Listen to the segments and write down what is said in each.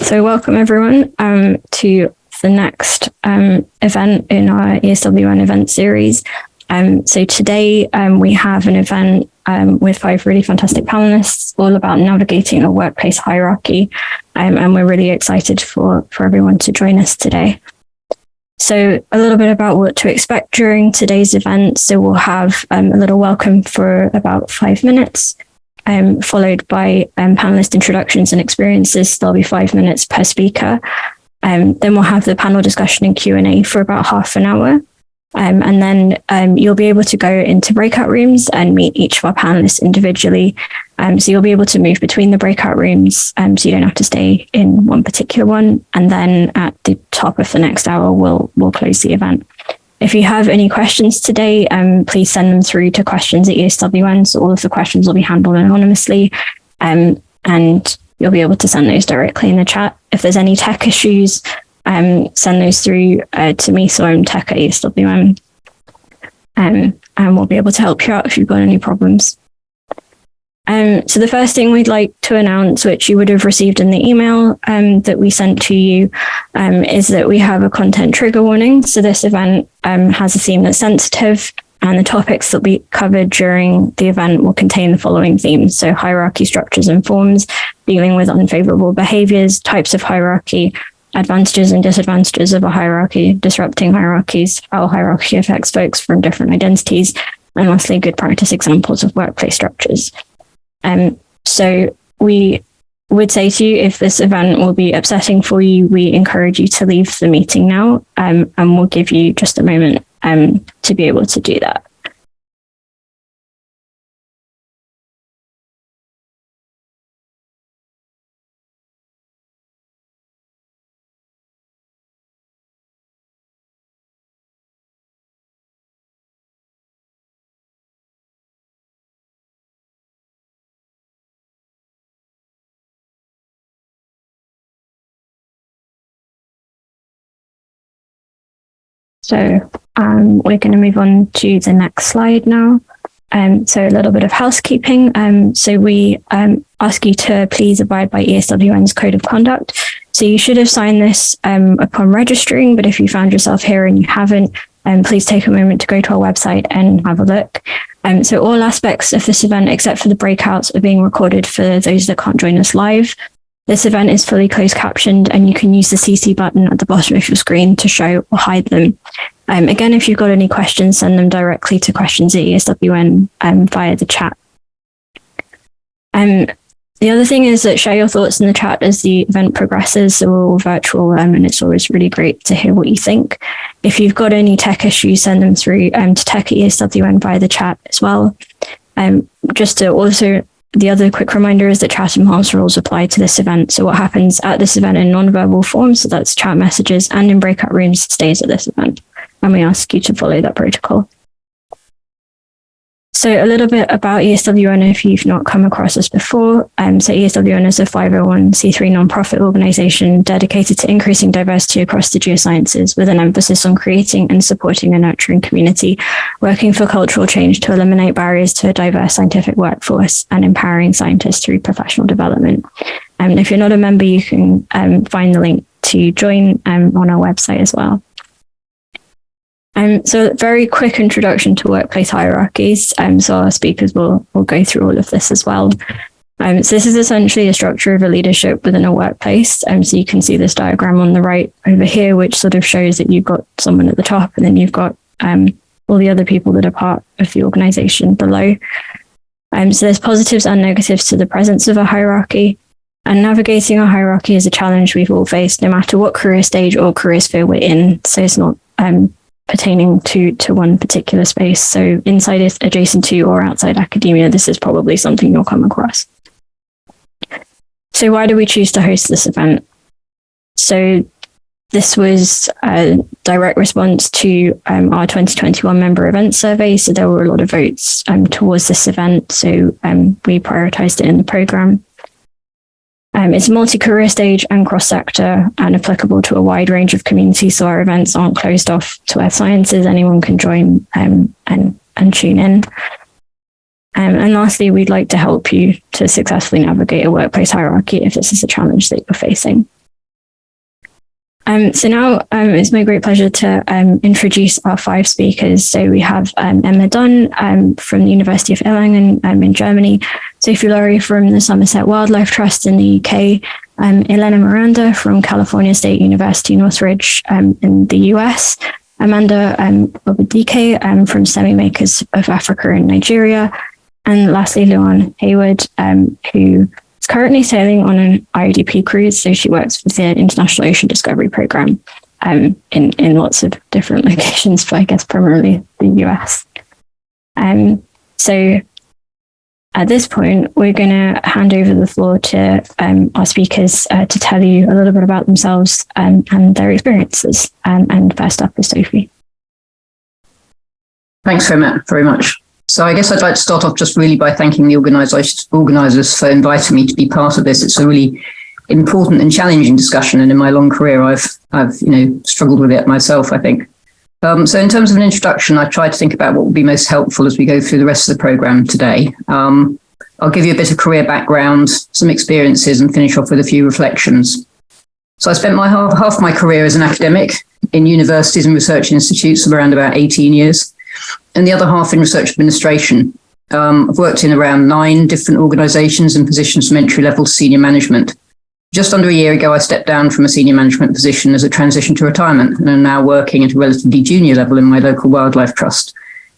So welcome everyone to the next event in our ESWN event series. So today we have an event with 5 really fantastic panelists, all about navigating a workplace hierarchy, and we're really excited for everyone to join us today. So a little bit about what to expect during today's event. So we'll have a little welcome for about 5 minutes, followed by panelist introductions and experiences. There'll be 5 minutes per speaker. Then we'll have the panel discussion and Q&A for about half an hour. And then you'll be able to go into breakout rooms and meet each of our panelists individually. So you'll be able to move between the breakout rooms, so you don't have to stay in one particular one. And then at the top of the next hour, we'll close the event. If you have any questions today, please send them through to questions@ESWN. So all of the questions will be handled anonymously, and you'll be able to send those directly in the chat. If there's any tech issues, send those through to me. So I'm tech@ESWN, and we'll be able to help you out if you've got any problems. So the first thing we'd like to announce, which you would have received in the email that we sent to you, is that we have a content trigger warning. So this event has a theme that's sensitive, and the topics that we covered during the event will contain the following themes. So hierarchy, structures and forms, dealing with unfavorable behaviors, types of hierarchy, advantages and disadvantages of a hierarchy, disrupting hierarchies, how hierarchy affects folks from different identities, and lastly, good practice examples of workplace structures. So we would say to you, if this event will be upsetting for you, we encourage you to leave the meeting now, and we'll give you just a moment to be able to do that. So we're going to move on to the next slide now. So a little bit of housekeeping. So we ask you to please abide by ESWN's code of conduct. So you should have signed this upon registering, but if you found yourself here and you haven't, please take a moment to go to our website and have a look. So all aspects of this event, except for the breakouts, are being recorded for those that can't join us live. This event is fully closed captioned, and you can use the CC button at the bottom of your screen to show or hide them. Again, if you've got any questions, send them directly to questions@ESWN via the chat. The other thing is that share your thoughts in the chat as the event progresses. So we're all virtual, and it's always really great to hear what you think. If you've got any tech issues, send them through to tech@ESWN via the chat as well. Just to also, the other quick reminder is that chat and mouse rules apply to this event. So what happens at this event in non-verbal form, so that's chat messages and in breakout rooms, stays at this event. And we ask you to follow that protocol. So a little bit about ESWN if you've not come across us before. So ESWN is a 501c3 nonprofit organization dedicated to increasing diversity across the geosciences, with an emphasis on creating and supporting a nurturing community, working for cultural change to eliminate barriers to a diverse scientific workforce, and empowering scientists through professional development. And if you're not a member, you can find the link to join on our website as well. So very quick introduction to workplace hierarchies. So our speakers will go through all of this as well. So this is essentially a structure of a leadership within a workplace. So you can see this diagram on the right over here, which sort of shows that you've got someone at the top, and then you've got all the other people that are part of the organization below. So there's positives and negatives to the presence of a hierarchy. And navigating a hierarchy is a challenge we've all faced, no matter what career stage or career sphere we're in. So it's not pertaining to one particular space. So inside it, adjacent to, or outside academia, this is probably something you'll come across. So why do we choose to host this event? So this was a direct response to our 2021 member event survey. So there were a lot of votes towards this event. So we prioritized it in the program. It's multi-career stage and cross-sector and applicable to a wide range of communities. So our events aren't closed off to earth sciences. Anyone can join and tune in. And lastly, we'd like to help you to successfully navigate a workplace hierarchy if this is a challenge that you're facing. So now it's my great pleasure to introduce our 5 speakers. So we have Emma Dunne from the University of Erlangen in Germany, Sophie Laurie from the Somerset Wildlife Trust in the UK, Elena Miranda from California State University, Northridge in the US, Amanda Obidike from STEMi Makers of Africa in Nigeria, and lastly Luan Heywood, who is currently sailing on an IODP cruise. So she works with the International Ocean Discovery Program in lots of different locations, but I guess primarily the US. So at this point, we're going to hand over the floor to our speakers to tell you a little bit about themselves and their experiences. And first up is Sophie. Thanks very much. So I guess I'd like to start off just really by thanking the organisers for inviting me to be part of this. It's a really important and challenging discussion, and in my long career, I've struggled with it myself, I think. So in terms of an introduction, I tried to think about what would be most helpful as we go through the rest of the programme today. I'll give you a bit of career background, some experiences, and finish off with a few reflections. So I spent half my career as an academic in universities and research institutes of around about 18 years, and the other half in research administration. I've worked in around 9 different organisations in positions from entry level to senior management. Just under a year ago, I stepped down from a senior management position as a transition to retirement, and I'm now working at a relatively junior level in my local wildlife trust.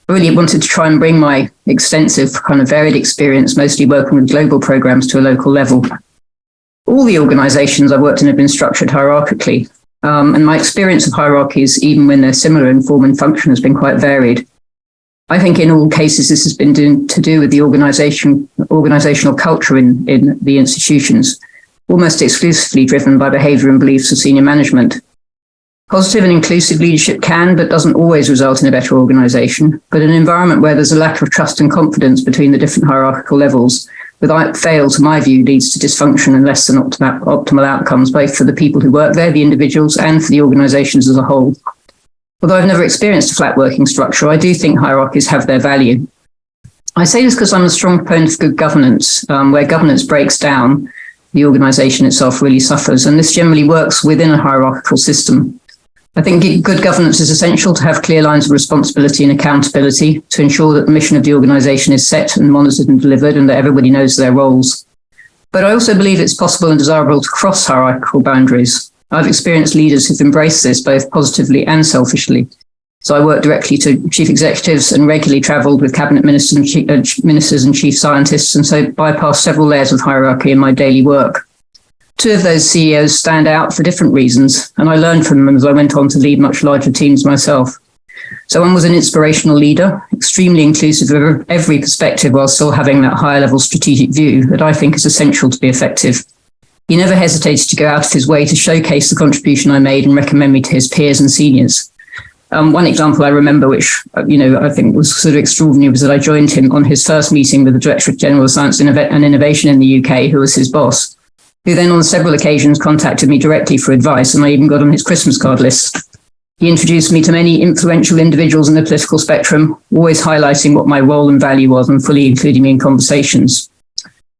I really wanted to try and bring my extensive kind of varied experience, mostly working with global programs, to a local level. All the organisations I've worked in have been structured hierarchically, and my experience of hierarchies, even when they're similar in form and function, has been quite varied. I think in all cases, this has been to do with the organisational culture in the institutions, almost exclusively driven by behaviour and beliefs of senior management. Positive and inclusive leadership can, but doesn't always result in a better organisation. But an environment where there's a lack of trust and confidence between the different hierarchical levels, without fail, to my view, leads to dysfunction and less than optimal outcomes, both for the people who work there, the individuals, and for the organisations as a whole. Although I've never experienced a flat working structure, I do think hierarchies have their value. I say this because I'm a strong proponent of good governance. Where governance breaks down, the organisation itself really suffers, and this generally works within a hierarchical system. I think good governance is essential to have clear lines of responsibility and accountability to ensure that the mission of the organisation is set and monitored and delivered, and that everybody knows their roles. But I also believe it's possible and desirable to cross hierarchical boundaries. I've experienced leaders who've embraced this both positively and selfishly. So I worked directly to chief executives and regularly travelled with cabinet ministers and chief scientists, and so bypassed several layers of hierarchy in my daily work. 2 of those CEOs stand out for different reasons, and I learned from them as I went on to lead much larger teams myself. So one was an inspirational leader, extremely inclusive of every perspective while still having that higher level strategic view that I think is essential to be effective. He never hesitated to go out of his way to showcase the contribution I made and recommend me to his peers and seniors. One example I remember, which I think was sort of extraordinary, was that I joined him on his first meeting with the Director of General Science and Innovation in the UK, who was his boss, who then on several occasions contacted me directly for advice, and I even got on his Christmas card list. He introduced me to many influential individuals in the political spectrum, always highlighting what my role and value was and fully including me in conversations.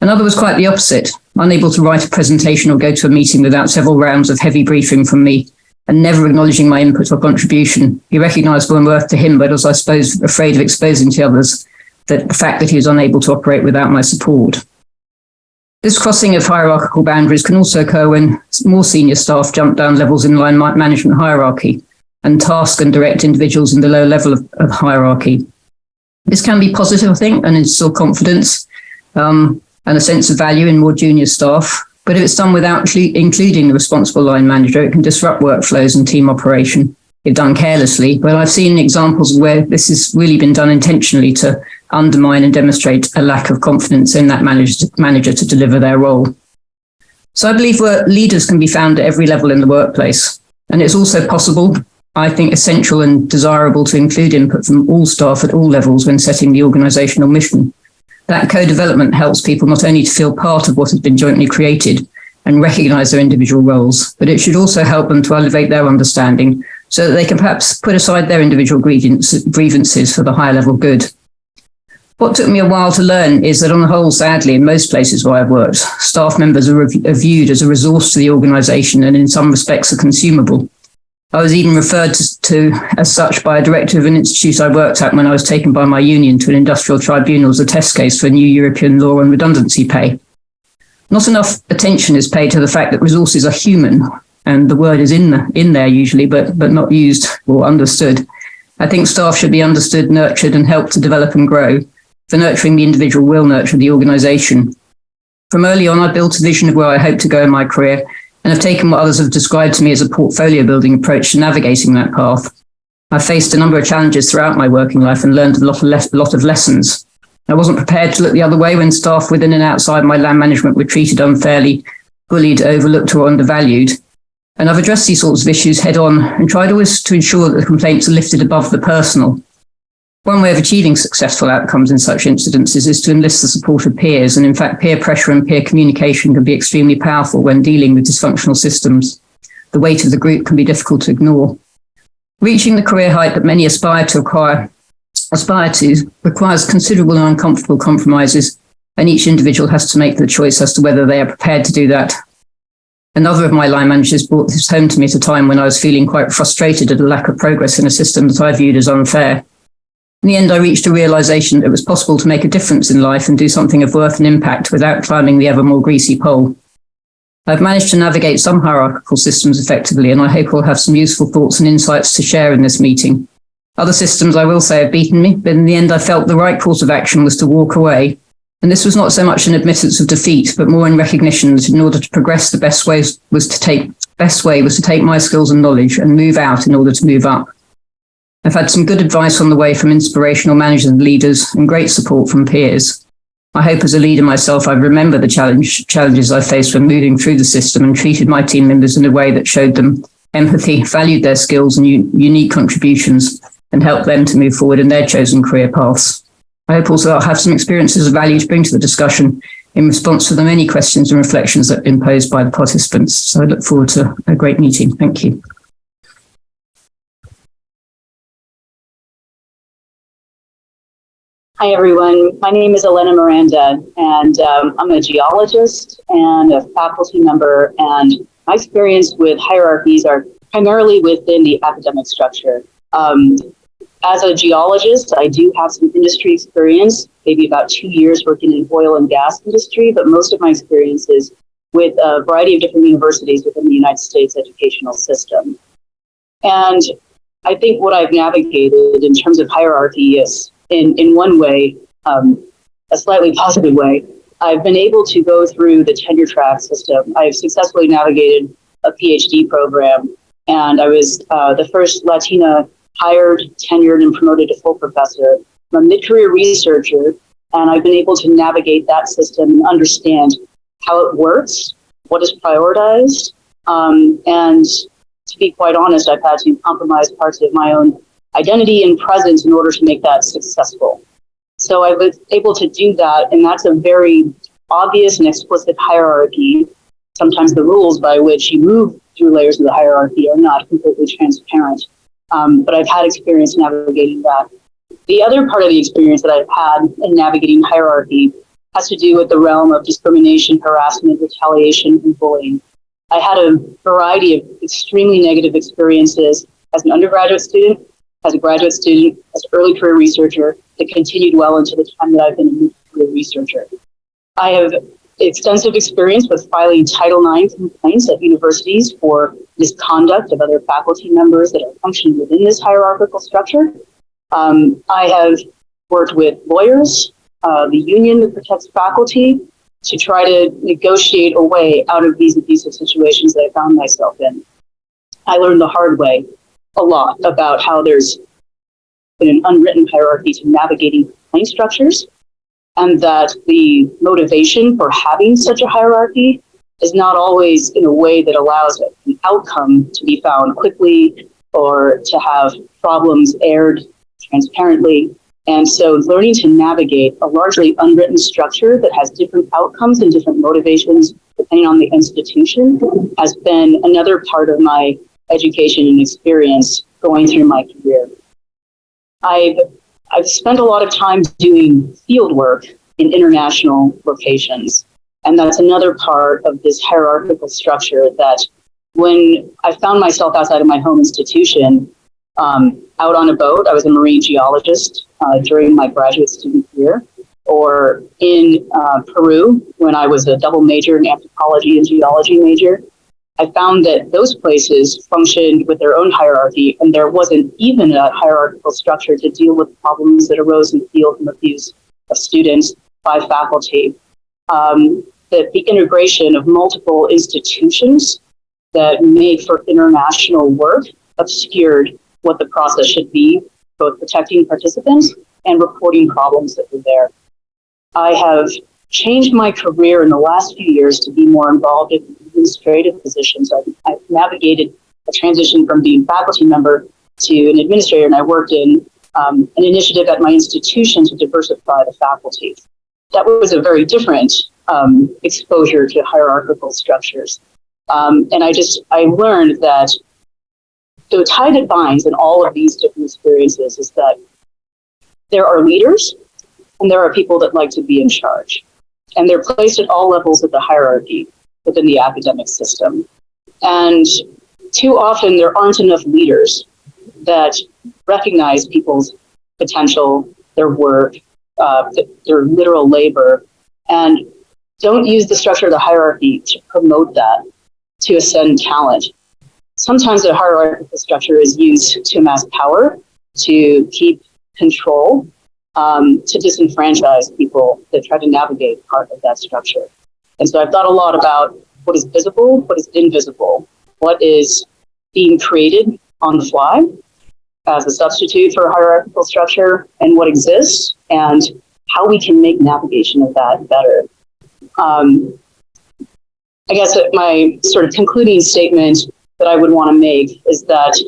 Another was quite the opposite, unable to write a presentation or go to a meeting without several rounds of heavy briefing from me, and never acknowledging my input or contribution. Irrecognisable and worth to him, but was, I suppose, afraid of exposing to others the fact that he was unable to operate without my support. This crossing of hierarchical boundaries can also occur when more senior staff jump down levels in line management hierarchy and task and direct individuals in the lower level of hierarchy. This can be positive, I think, and instill confidence and a sense of value in more junior staff. But if it's done without including the responsible line manager, it can disrupt workflows and team operation if done carelessly. But I've seen examples where this has really been done intentionally to undermine and demonstrate a lack of confidence in that manager to deliver their role. So I believe leaders can be found at every level in the workplace. And it's also possible, I think essential and desirable, to include input from all staff at all levels when setting the organisational mission. That co-development helps people not only to feel part of what has been jointly created and recognise their individual roles, but it should also help them to elevate their understanding so that they can perhaps put aside their individual grievances for the higher level good. What took me a while to learn is that on the whole, sadly, in most places where I've worked, staff members are viewed as a resource to the organisation and in some respects are consumable. I was even referred to as such by a director of an institute I worked at when I was taken by my union to an industrial tribunal as a test case for a new European law on redundancy pay. Not enough attention is paid to the fact that resources are human, and the word is in there usually, but not used or understood. I think staff should be understood, nurtured, and helped to develop and grow. For nurturing the individual will nurture the organisation. From early on, I built a vision of where I hope to go in my career and have taken what others have described to me as a portfolio building approach to navigating that path. I've faced a number of challenges throughout my working life and learned a lot of lessons. I wasn't prepared to look the other way when staff within and outside my land management were treated unfairly, bullied, overlooked or undervalued. And I've addressed these sorts of issues head on and tried always to ensure that the complaints are lifted above the personal. One way of achieving successful outcomes in such incidences is to enlist the support of peers, and in fact, peer pressure and peer communication can be extremely powerful when dealing with dysfunctional systems. The weight of the group can be difficult to ignore. Reaching the career height that many aspire to requires considerable and uncomfortable compromises, and each individual has to make the choice as to whether they are prepared to do that. Another of my line managers brought this home to me at a time when I was feeling quite frustrated at the lack of progress in a system that I viewed as unfair. In the end, I reached a realization that it was possible to make a difference in life and do something of worth and impact without climbing the ever more greasy pole. I've managed to navigate some hierarchical systems effectively, and I hope I'll have some useful thoughts and insights to share in this meeting. Other systems, I will say, have beaten me, but in the end, I felt the right course of action was to walk away. And this was not so much an admittance of defeat, but more in recognition that in order to progress, the best way was to take my skills and knowledge and move out in order to move up. I've had some good advice on the way from inspirational managers and leaders and great support from peers. I hope as a leader myself, I remember the challenges I faced when moving through the system and treated my team members in a way that showed them empathy, valued their skills and unique contributions, and helped them to move forward in their chosen career paths. I hope also I'll have some experiences of value to bring to the discussion in response to the many questions and reflections that have been posed by the participants. So I look forward to a great meeting. Thank you. Hi, everyone. My name is Elena Miranda, and I'm a geologist and a faculty member, and my experience with hierarchies are primarily within the academic structure. As a geologist, I do have some industry experience, maybe about 2 years working in oil and gas industry, but most of my experience is with a variety of different universities within the United States educational system. And I think what I've navigated in terms of hierarchy is, in one way, a slightly positive way, I've been able to go through the tenure track system. I've successfully navigated a PhD program, and I was the first Latina hired, tenured, and promoted to full professor. I'm a mid-career researcher, and I've been able to navigate that system and understand how it works, what is prioritized, and to be quite honest, I've had to compromise parts of my own identity and presence in order to make that successful. So I was able to do that, and that's a very obvious and explicit hierarchy. Sometimes the rules by which you move through layers of the hierarchy are not completely transparent, but I've had experience navigating that. The other part of the experience that I've had in navigating hierarchy has to do with the realm of discrimination, harassment, retaliation, and bullying. I had a variety of extremely negative experiences as an undergraduate student, as a graduate student, as an early career researcher, that continued well into the time that I've been a mid-career researcher. I have extensive experience with filing Title IX complaints at universities for misconduct of other faculty members that are functioning within this hierarchical structure. I have worked with lawyers, the union that protects faculty, to try to negotiate a way out of these abusive situations that I found myself in. I learned the hard way a lot about how there's been an unwritten hierarchy to navigating complaint structures, and that the motivation for having such a hierarchy is not always in a way that allows an outcome to be found quickly or to have problems aired transparently. And so learning to navigate a largely unwritten structure that has different outcomes and different motivations depending on the institution has been another part of my education and experience going through my career. I've I've spent a lot of time doing field work in international locations. And that's another part of this hierarchical structure that when I found myself outside of my home institution, out on a boat, I was a marine geologist during my graduate student career, or in Peru, when I was a double major in anthropology and geology major, I found that those places functioned with their own hierarchy, and there wasn't even a hierarchical structure to deal with problems that arose in the field from abuse of students by faculty. That the integration of multiple institutions that made for international work obscured what the process should be, both protecting participants and reporting problems that were there. I have changed my career in the last few years to be more involved in administrative positions. I've navigated a transition from being faculty member to an administrator, and I worked in an initiative at my institution to diversify the faculty. That was a very different exposure to hierarchical structures. And I learned that the tie that binds in all of these different experiences is that there are leaders and there are people that like to be in charge. And they're placed at all levels of the hierarchy within the academic system. And too often there aren't enough leaders that recognize people's potential, their work, their literal labor, and don't use the structure of the hierarchy to promote that, to ascend talent. Sometimes the hierarchical structure is used to amass power, to keep control, to disenfranchise people that try to navigate part of that structure. And so I've thought a lot about what is visible, what is invisible, what is being created on the fly as a substitute for a hierarchical structure, and what exists, and how we can make navigation of that better. I guess that my sort of concluding statement that I would want to make is that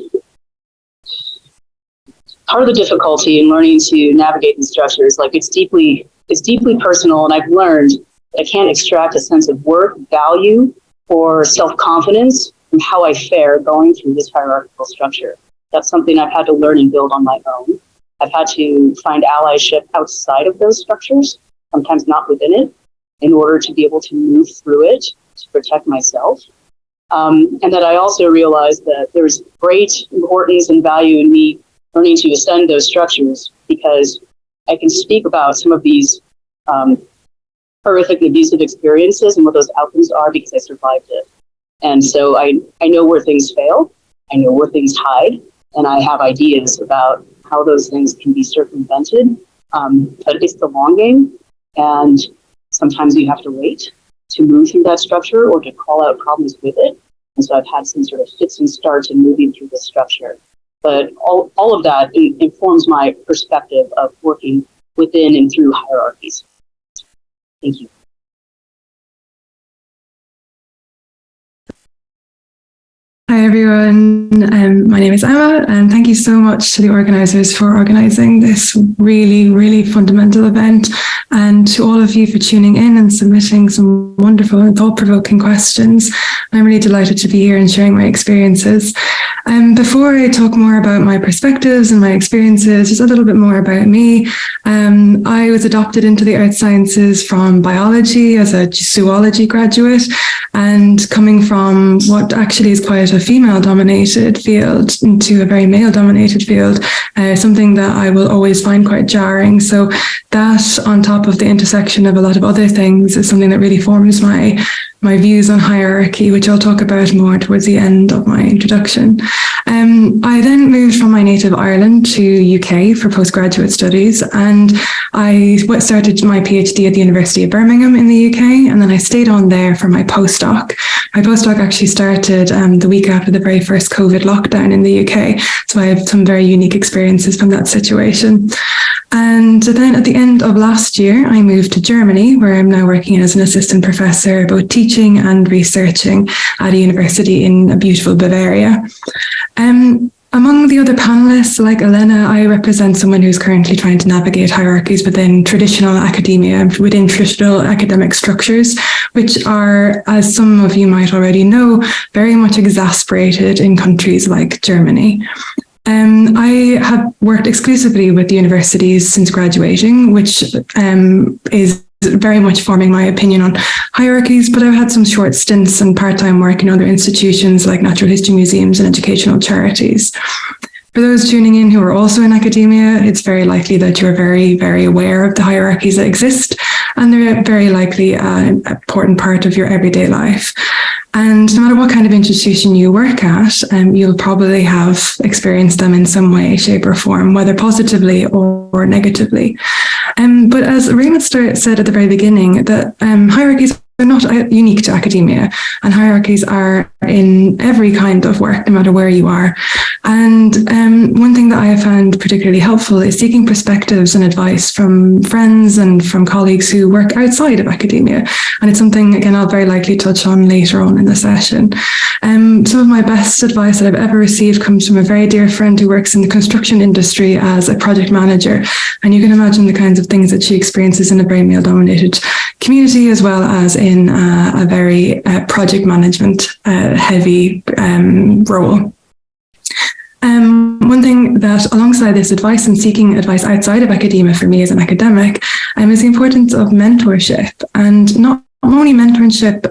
part of the difficulty in learning to navigate these structures, like it's deeply personal, and I've learned I can't extract a sense of worth, value, or self-confidence from how I fare going through this hierarchical structure. That's something I've had to learn and build on my own. I've had to find allyship outside of those structures, sometimes not within it, in order to be able to move through it to protect myself. And that I also realized that there's great importance and value in me learning to ascend those structures, because I can speak about some of these horrific and abusive experiences and what those outcomes are because I survived it. And so I know where things fail, I know where things hide, and I have ideas about how those things can be circumvented. But it's the long game, and sometimes you have to wait to move through that structure or to call out problems with it. And so I've had some sort of fits and starts in moving through this structure. But all of that informs my perspective of working within and through hierarchies. Thank you. Hi everyone, my name is Emma, and thank you so much to the organisers for organising this really, really fundamental event, and to all of you for tuning in and submitting some wonderful and thought-provoking questions. I'm really delighted to be here and sharing my experiences. Before I talk more about my perspectives and my experiences, just a little bit more about me. I was adopted into the earth sciences from biology as a zoology graduate, and coming from what actually is quite a female-dominated field into a very male-dominated field, something that I will always find quite jarring. So that, on top of the intersection of a lot of other things, is something that really forms my views on hierarchy, which I'll talk about more towards the end of my introduction. I then moved from my native Ireland to UK for postgraduate studies, and I started my PhD at the University of Birmingham in the UK, and then I stayed on there for my postdoc. My postdoc actually started the week after the very first COVID lockdown in the UK, so I have some very unique experiences from that situation. And then at the end of last year, I moved to Germany, where I'm now working as an assistant professor, both teaching and researching at a university in a beautiful Bavaria. Among the other panelists, like Elena, I represent someone who's currently trying to navigate hierarchies within traditional academia, within traditional academic structures, which are, as some of you might already know, very much exasperated in countries like Germany. I have worked exclusively with universities since graduating, which is very much forming my opinion on hierarchies, but I've had some short stints and part-time work in other institutions like natural history museums and educational charities. For those tuning in who are also in academia, it's very likely that you're very, very aware of the hierarchies that exist, and they're very likely an important part of your everyday life. And no matter what kind of institution you work at, you'll probably have experienced them in some way, shape or form, whether positively or negatively. But as Raymond said at the very beginning, that hierarchies are not unique to academia, and hierarchies are in every kind of work, no matter where you are. And one thing that I have found particularly helpful is seeking perspectives and advice from friends and from colleagues who work outside of academia. And it's something, again, I'll very likely touch on later on in the session. Some of my best advice that I've ever received comes from a very dear friend who works in the construction industry as a project manager. And you can imagine the kinds of things that she experiences in a very male-dominated community, as well as in a very project management heavy role. One thing that alongside this advice and seeking advice outside of academia for me as an academic is the importance of mentorship, and not only mentorship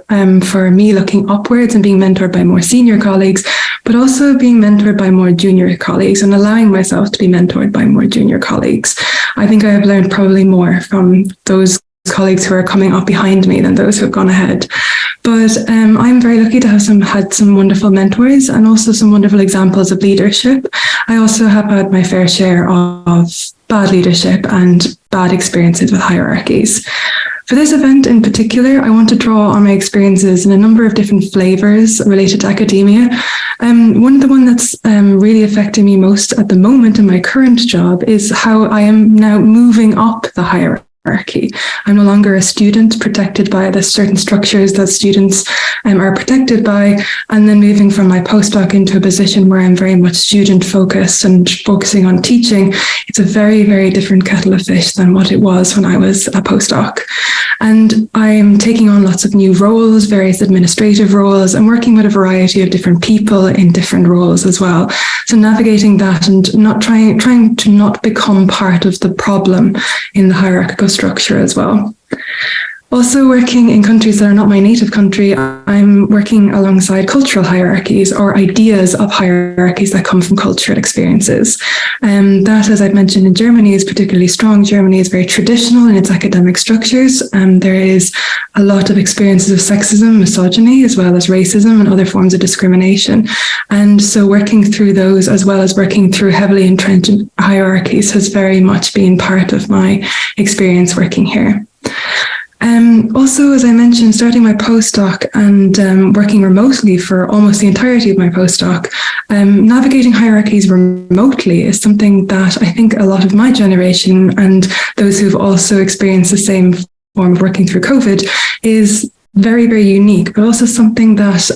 for me looking upwards and being mentored by more senior colleagues, but also being mentored by more junior colleagues and allowing myself to be mentored by more junior colleagues. I think I have learned probably more from those colleagues who are coming up behind me than those who have gone ahead. But I'm very lucky to have had some wonderful mentors and also some wonderful examples of leadership. I also have had my fair share of bad leadership and bad experiences with hierarchies. For this event in particular, I want to draw on my experiences in a number of different flavors related to academia. The one that's really affecting me most at the moment in my current job is how I am now moving up the hierarchy. I'm no longer a student protected by the certain structures that students are protected by, and then moving from my postdoc into a position where I'm very much student focused and focusing on teaching. It's a very, very different kettle of fish than what it was when I was a postdoc. And I'm taking on lots of new roles, various administrative roles, and working with a variety of different people in different roles as well. So navigating that and not trying to not become part of the problem in the hierarchical structure as well. Also working in countries that are not my native country, I'm working alongside cultural hierarchies or ideas of hierarchies that come from cultural experiences. That, as I've mentioned, in Germany is particularly strong. Germany is very traditional in its academic structures. There is a lot of experiences of sexism, misogyny, as well as racism and other forms of discrimination. And so working through those, as well as working through heavily entrenched hierarchies, has very much been part of my experience working here. Also, as I mentioned, starting my postdoc and working remotely for almost the entirety of my postdoc, navigating hierarchies remotely is something that I think a lot of my generation and those who've also experienced the same form of working through COVID is very, very unique, but also something that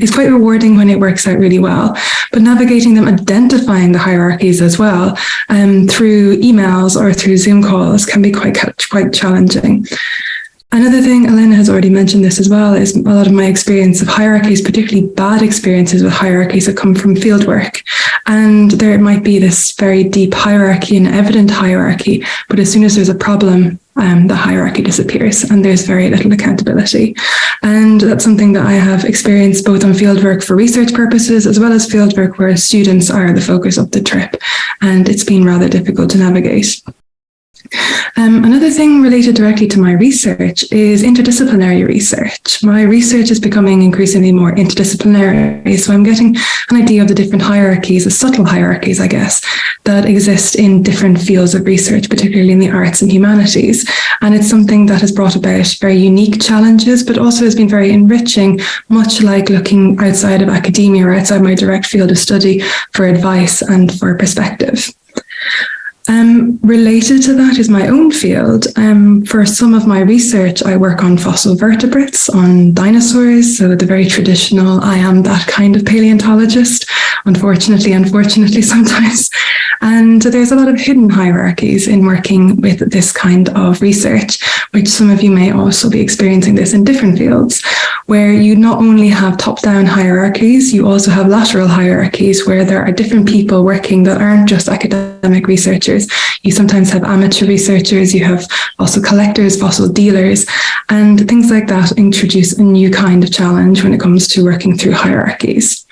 is quite rewarding when it works out really well. But navigating them, identifying the hierarchies as well through emails or through Zoom calls can be quite challenging. Another thing, Elena has already mentioned this as well, is a lot of my experience of hierarchies, particularly bad experiences with hierarchies that come from fieldwork. And there might be this very deep hierarchy and evident hierarchy, but as soon as there's a problem, the hierarchy disappears and there's very little accountability. And that's something that I have experienced both on fieldwork for research purposes, as well as fieldwork where students are the focus of the trip. And it's been rather difficult to navigate. Another thing related directly to my research is interdisciplinary research. My research is becoming increasingly more interdisciplinary, so I'm getting an idea of the different hierarchies, the subtle hierarchies, I guess, that exist in different fields of research, particularly in the arts and humanities. And it's something that has brought about very unique challenges, but also has been very enriching, much like looking outside of academia or outside my direct field of study for advice and for perspective. Related to that is my own field. For some of my research, I work on fossil vertebrates, on dinosaurs, so the very traditional, I am that kind of paleontologist, unfortunately sometimes. And there's a lot of hidden hierarchies in working with this kind of research, which some of you may also be experiencing this in different fields. where you not only have top-down hierarchies, you also have lateral hierarchies where there are different people working that aren't just academic researchers. You sometimes have amateur researchers, you have fossil collectors, fossil dealers, and things like that introduce a new kind of challenge when it comes to working through hierarchies.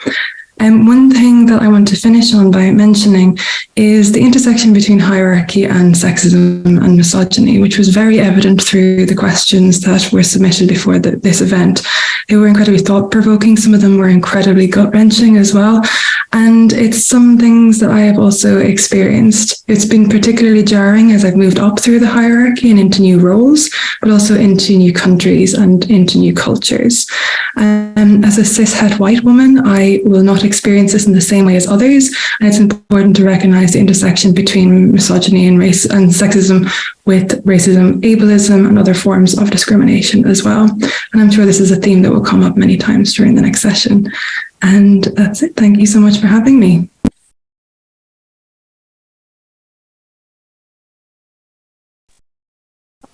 And one thing that I want to finish on by mentioning is the intersection between hierarchy and sexism and misogyny, which was very evident through the questions that were submitted before this event. They were incredibly thought-provoking. Some of them were incredibly gut-wrenching as well. And it's some things that I have also experienced. It's been particularly jarring as I've moved up through the hierarchy and into new roles, but also into new countries and into new cultures. As a cis-het white woman, I will not experience this in the same way as others. And it's important to recognize the intersection between misogyny and race and sexism with racism, ableism, and other forms of discrimination as well. And I'm sure this is a theme that will come up many times during the next session. And that's it. Thank you so much for having me.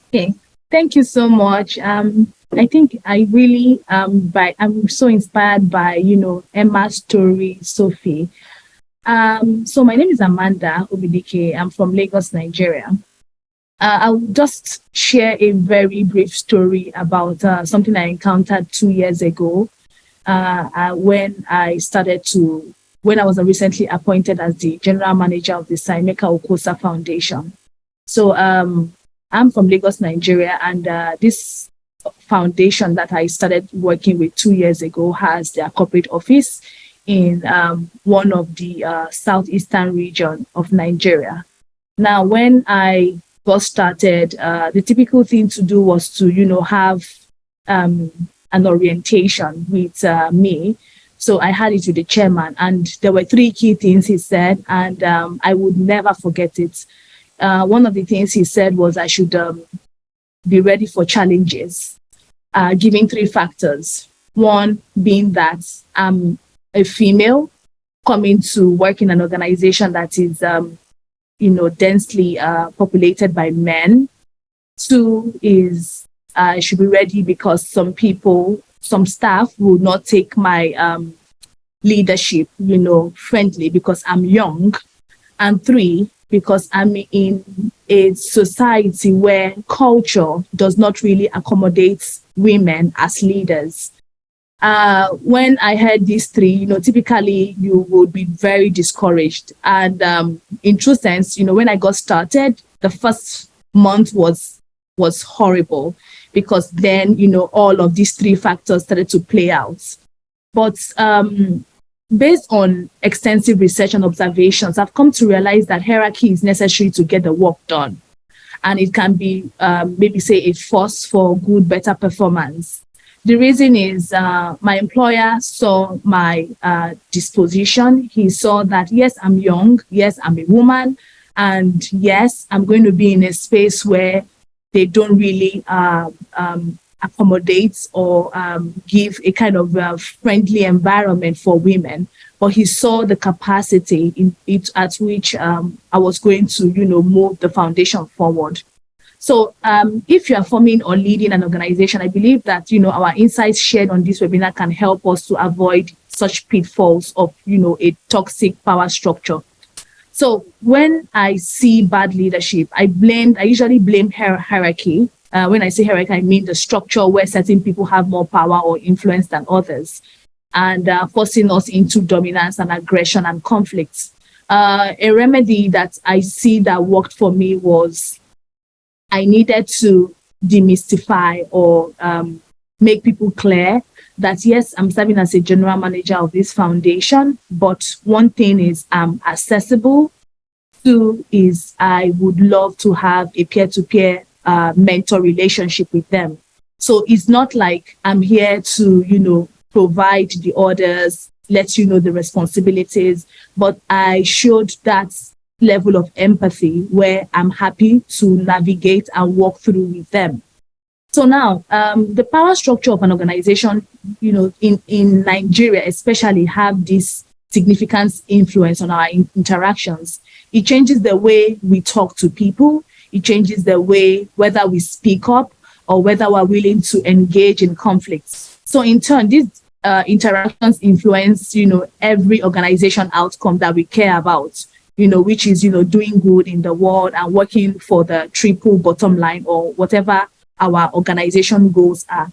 Okay, thank you so much. I think I really I'm so inspired by Emma's story, Sophie. So my name is Amanda Obidike. I'm from Lagos, Nigeria. I'll just share a very brief story about something I encountered 2 years ago when I was recently appointed as the general manager of the Saimeka Okosa Foundation. So I'm from Lagos, Nigeria, and this foundation that I started working with 2 years ago has their corporate office in one of the southeastern region of Nigeria. Now, when I got started, the typical thing to do was to, have an orientation with me. So I had it with the chairman, and there were 3 key things he said, and I would never forget it. One of the things he said was I should be ready for challenges, giving 3 factors. One being that I'm a female coming to work in an organization that is, densely populated by men. 2 is I should be ready because some staff will not take my leadership, friendly because I'm young. And 3, because I'm in a society where culture does not really accommodate women as leaders. When I heard these 3, typically you would be very discouraged. And in true sense, when I got started, the first month was horrible because then, all of these 3 factors started to play out. But based on extensive research and observations, I've come to realize that hierarchy is necessary to get the work done. And it can be, maybe say, a force for good, better performance. The reason is my employer saw my disposition. He saw that, yes, I'm young. Yes, I'm a woman. And yes, I'm going to be in a space where they don't really accommodate or give a kind of friendly environment for women. But he saw the capacity at which I was going to, move the foundation forward. So if you are forming or leading an organization, I believe that, our insights shared on this webinar can help us to avoid such pitfalls of, a toxic power structure. So when I see bad leadership, I usually blame hierarchy. When I say hierarchy, I mean the structure where certain people have more power or influence than others, and forcing us into dominance and aggression and conflicts. A remedy that I see that worked for me was I needed to demystify or make people clear that, yes, I'm serving as a general manager of this foundation, but one thing is I'm accessible. 2 is I would love to have a peer-to-peer mentor relationship with them. So it's not like I'm here to, provide the orders, let you know the responsibilities, but I showed that level of empathy where I'm happy to navigate and walk through with them. So now, the power structure of an organization, in Nigeria especially, have this significant influence on our interactions. It changes the way we talk to people. It changes the way whether we speak up or whether we're willing to engage in conflicts. So in turn, these interactions influence, every organization outcome that we care about, which is, doing good in the world and working for the triple bottom line or whatever our organization goals are.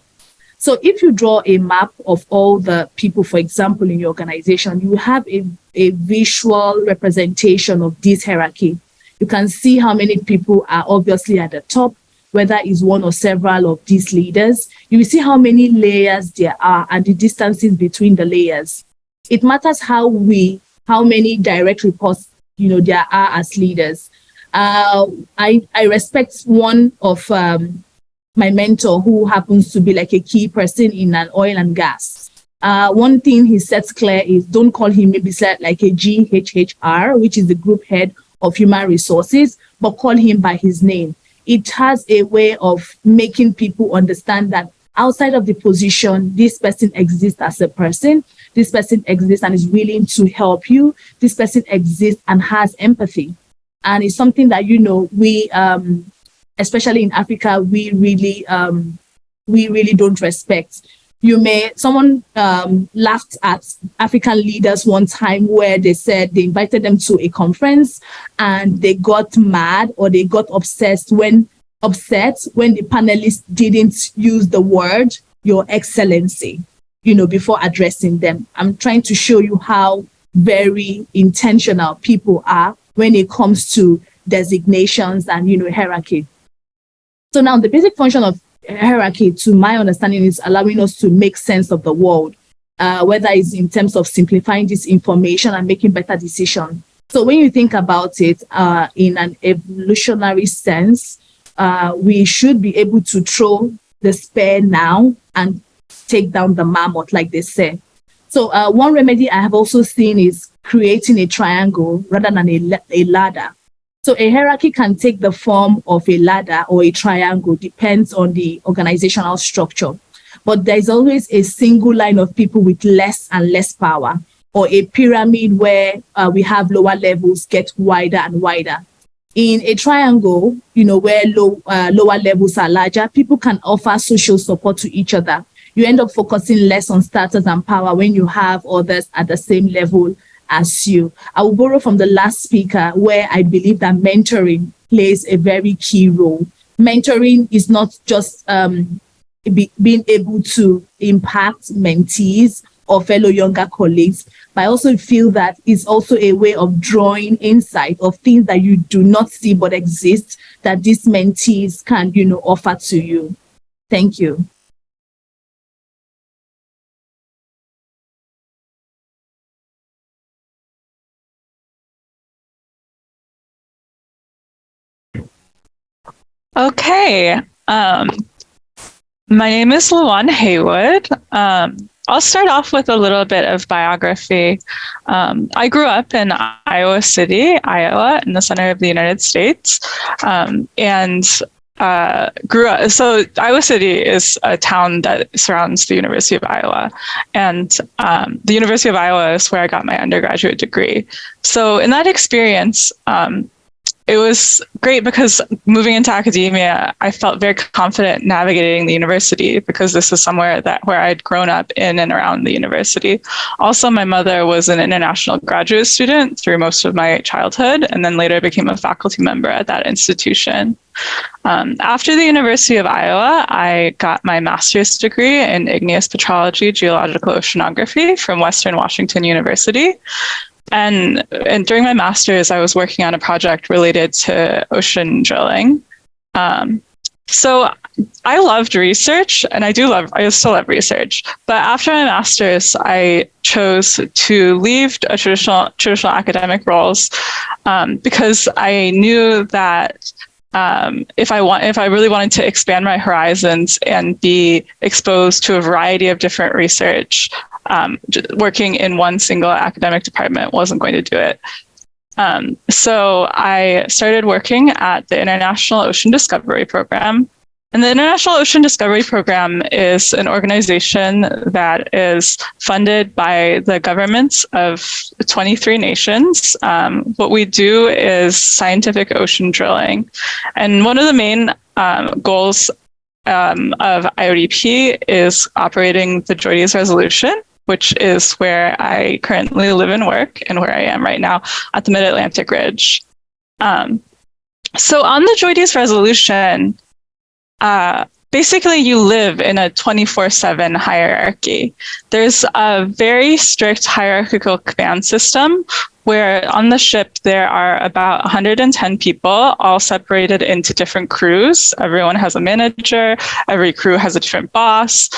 So if you draw a map of all the people, for example, in your organization, you have a visual representation of this hierarchy. You can see how many people are obviously at the top, whether it's one or several of these leaders. You will see how many layers there are and the distances between the layers. It matters how many direct reports, there are as leaders. I respect one of my mentor who happens to be like a key person in an oil and gas. One thing he sets clear is don't call him maybe like a GHHR, which is the group head of human resources, but call him by his name. It has a way of making people understand that outside of the position, this person exists as a person, this person exists and is willing to help you, this person exists and has empathy. And it's something that, we, especially in Africa, we really don't respect. Someone laughed at African leaders one time where they said they invited them to a conference and they got mad or they got upset when the panelists didn't use the word Your Excellency, before addressing them. I'm trying to show you how very intentional people are when it comes to designations and, hierarchy. So now the basic function of hierarchy, to my understanding, is allowing us to make sense of the world, whether it's in terms of simplifying this information and making better decisions. So when you think about it in an evolutionary sense, we should be able to throw the spear now and take down the mammoth, like they say. So one remedy I have also seen is creating a triangle rather than a ladder. So a hierarchy can take the form of a ladder or a triangle, depends on the organizational structure. But there's always a single line of people with less and less power, or a pyramid where we have lower levels get wider and wider. In a triangle, where lower levels are larger, people can offer social support to each other. You end up focusing less on status and power when you have others at the same level as you. I will borrow from the last speaker, where I believe that mentoring plays a very key role. Mentoring is not just being able to impact mentees or fellow younger colleagues, but I also feel that it's also a way of drawing insight of things that you do not see but exist that these mentees can, offer to you. Thank you. Okay. My name is Luan Heywood. I'll start off with a little bit of biography. I grew up in Iowa City, Iowa, in the center of the United States, and grew up. So Iowa City is a town that surrounds the University of Iowa, and the University of Iowa is where I got my undergraduate degree. So in that experience, it was great because moving into academia, I felt very confident navigating the university because this is somewhere where I'd grown up in and around the university. Also, my mother was an international graduate student through most of my childhood, and then later became a faculty member at that institution. After the University of Iowa, I got my master's degree in igneous petrology, geological oceanography from Western Washington University. And during my master's, I was working on a project related to ocean drilling. So I loved research, and I still love research. But after my master's, I chose to leave traditional academic roles because I knew that if I really wanted to expand my horizons and be exposed to a variety of different research, working in one single academic department wasn't going to do it. So I started working at the International Ocean Discovery Program. And the International Ocean Discovery Program is an organization that is funded by the governments of 23 nations. What we do is scientific ocean drilling. And one of the main goals of IODP is operating the Joides resolution, which is where I currently live and work and where I am right now at the Mid-Atlantic Ridge. So on the Joides resolution, basically you live in a 24/7 hierarchy. There's a very strict hierarchical command system where on the ship there are about 110 people, all separated into different crews. Everyone has a manager, every crew has a different boss.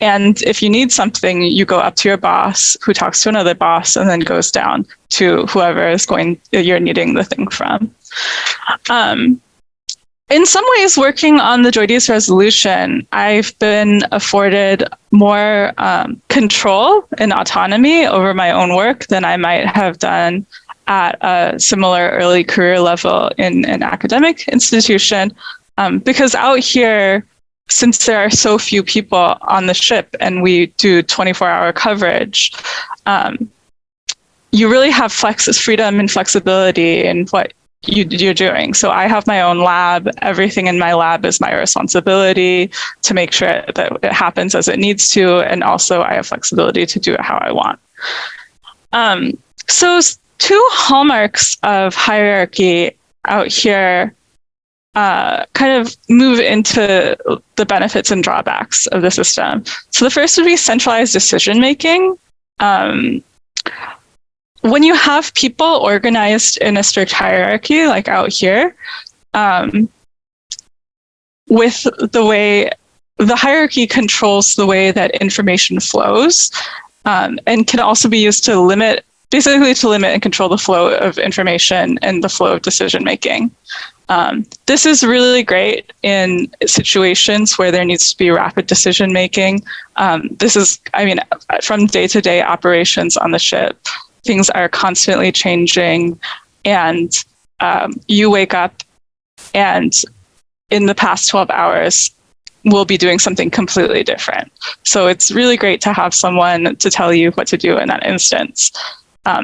And if you need something, you go up to your boss, who talks to another boss, and then goes down to whoever you're needing the thing from. In some ways, working on the Joides resolution, I've been afforded more control and autonomy over my own work than I might have done at a similar early career level in an academic institution. Because out here, since there are so few people on the ship and we do 24-hour coverage, you really have freedom and flexibility in what you're doing. So I have my own lab. Everything in my lab is my responsibility to make sure that it happens as it needs to. And also I have flexibility to do it how I want. So two hallmarks of hierarchy out here kind of move into the benefits and drawbacks of the system. So the first would be centralized decision-making. When you have people organized in a strict hierarchy, like out here, with the way the hierarchy controls the way that information flows, and can also be used to limit and control the flow of information and the flow of decision-making. This is really great in situations where there needs to be rapid decision-making. From day-to-day operations on the ship, things are constantly changing, and you wake up and in the past 12 hours, we'll be doing something completely different. So it's really great to have someone to tell you what to do in that instance,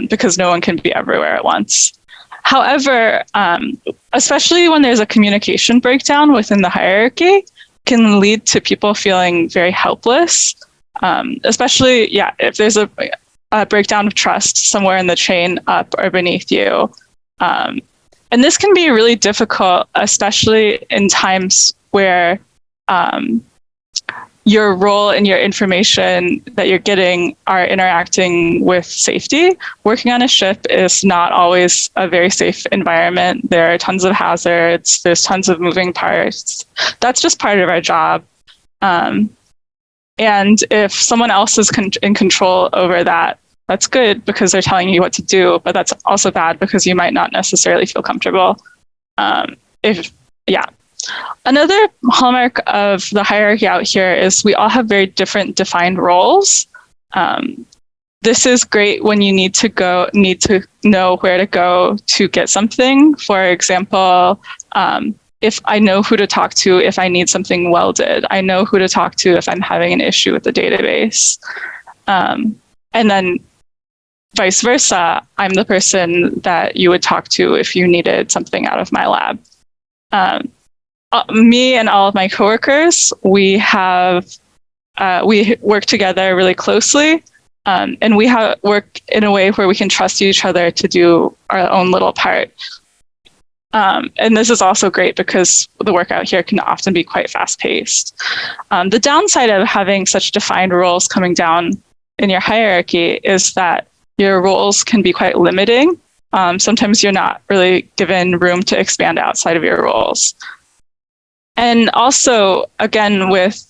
because no one can be everywhere at once. However, especially when there's a communication breakdown within the hierarchy, can lead to people feeling very helpless, especially, if there's a breakdown of trust somewhere in the chain up or beneath you. And this can be really difficult, especially in times where your role and your information that you're getting are interacting with safety. Working on a ship is not always a very safe environment. There are tons of hazards. There's tons of moving parts. That's just part of our job. And if someone else is in control over that, that's good because they're telling you what to do, but that's also bad because you might not necessarily feel comfortable. Another hallmark of the hierarchy out here is we all have very different defined roles. This is great when you need to know where to go to get something. For example, if I know who to talk to if I need something welded, I know who to talk to if I'm having an issue with the database. And then vice versa, I'm the person that you would talk to if you needed something out of my lab. Me and all of my coworkers, we work together really closely, and we work in a way where we can trust each other to do our own little part. And this is also great because the work out here can often be quite fast-paced. The downside of having such defined roles coming down in your hierarchy is that your roles can be quite limiting. Sometimes you're not really given room to expand outside of your roles. And also, again, with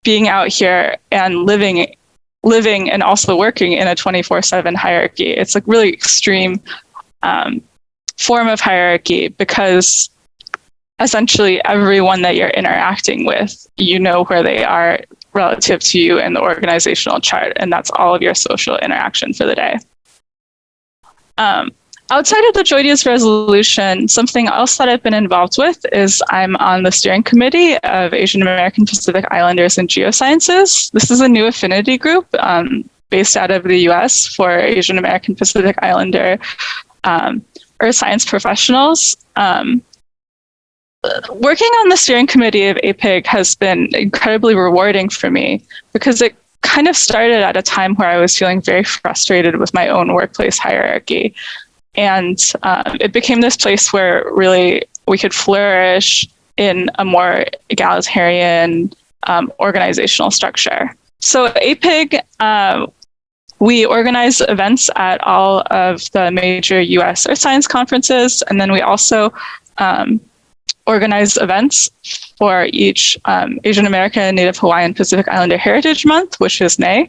being out here and living and also working in a 24/7 hierarchy, it's a really extreme form of hierarchy because essentially everyone that you're interacting with, you know where they are relative to you in the organizational chart, and that's all of your social interaction for the day. Outside of the Joides resolution, something else that I've been involved with is I'm on the steering committee of Asian American Pacific Islanders in Geosciences. This is a new affinity group based out of the US for Asian American Pacific Islander earth science professionals. working on the steering committee of APIG has been incredibly rewarding for me because it kind of started at a time where I was feeling very frustrated with my own workplace hierarchy. And it became this place where really we could flourish in a more egalitarian organizational structure. So APIG, we organize events at all of the major US Earth Science conferences, and then we also organize events for each Asian American, Native Hawaiian, Pacific Islander Heritage Month, which is May.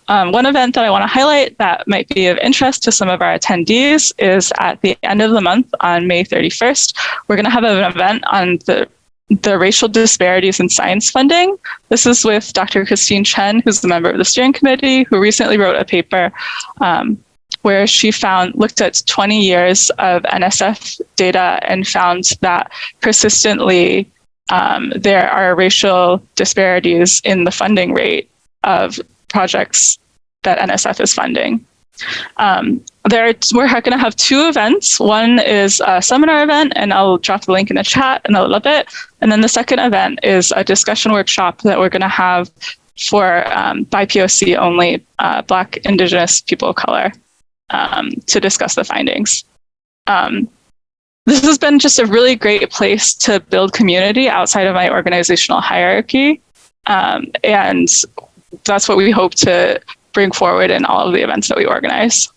One event that I want to highlight that might be of interest to some of our attendees is at the end of the month on May 31st, we're going to have an event on the racial disparities in science funding. This is with Dr. Christine Chen, who's a member of the steering committee, who recently wrote a paper where she looked at 20 years of NSF data and found that persistently there are racial disparities in the funding rate of projects that NSF is funding. We're going to have two events. One is a seminar event, and I'll drop the link in the chat in a little bit. And then the second event is a discussion workshop that we're going to have for BIPOC only, Black, Indigenous, people of color, to discuss the findings. This has been just a really great place to build community outside of my organizational hierarchy. And that's what we hope to bring forward in all of the events that we organize.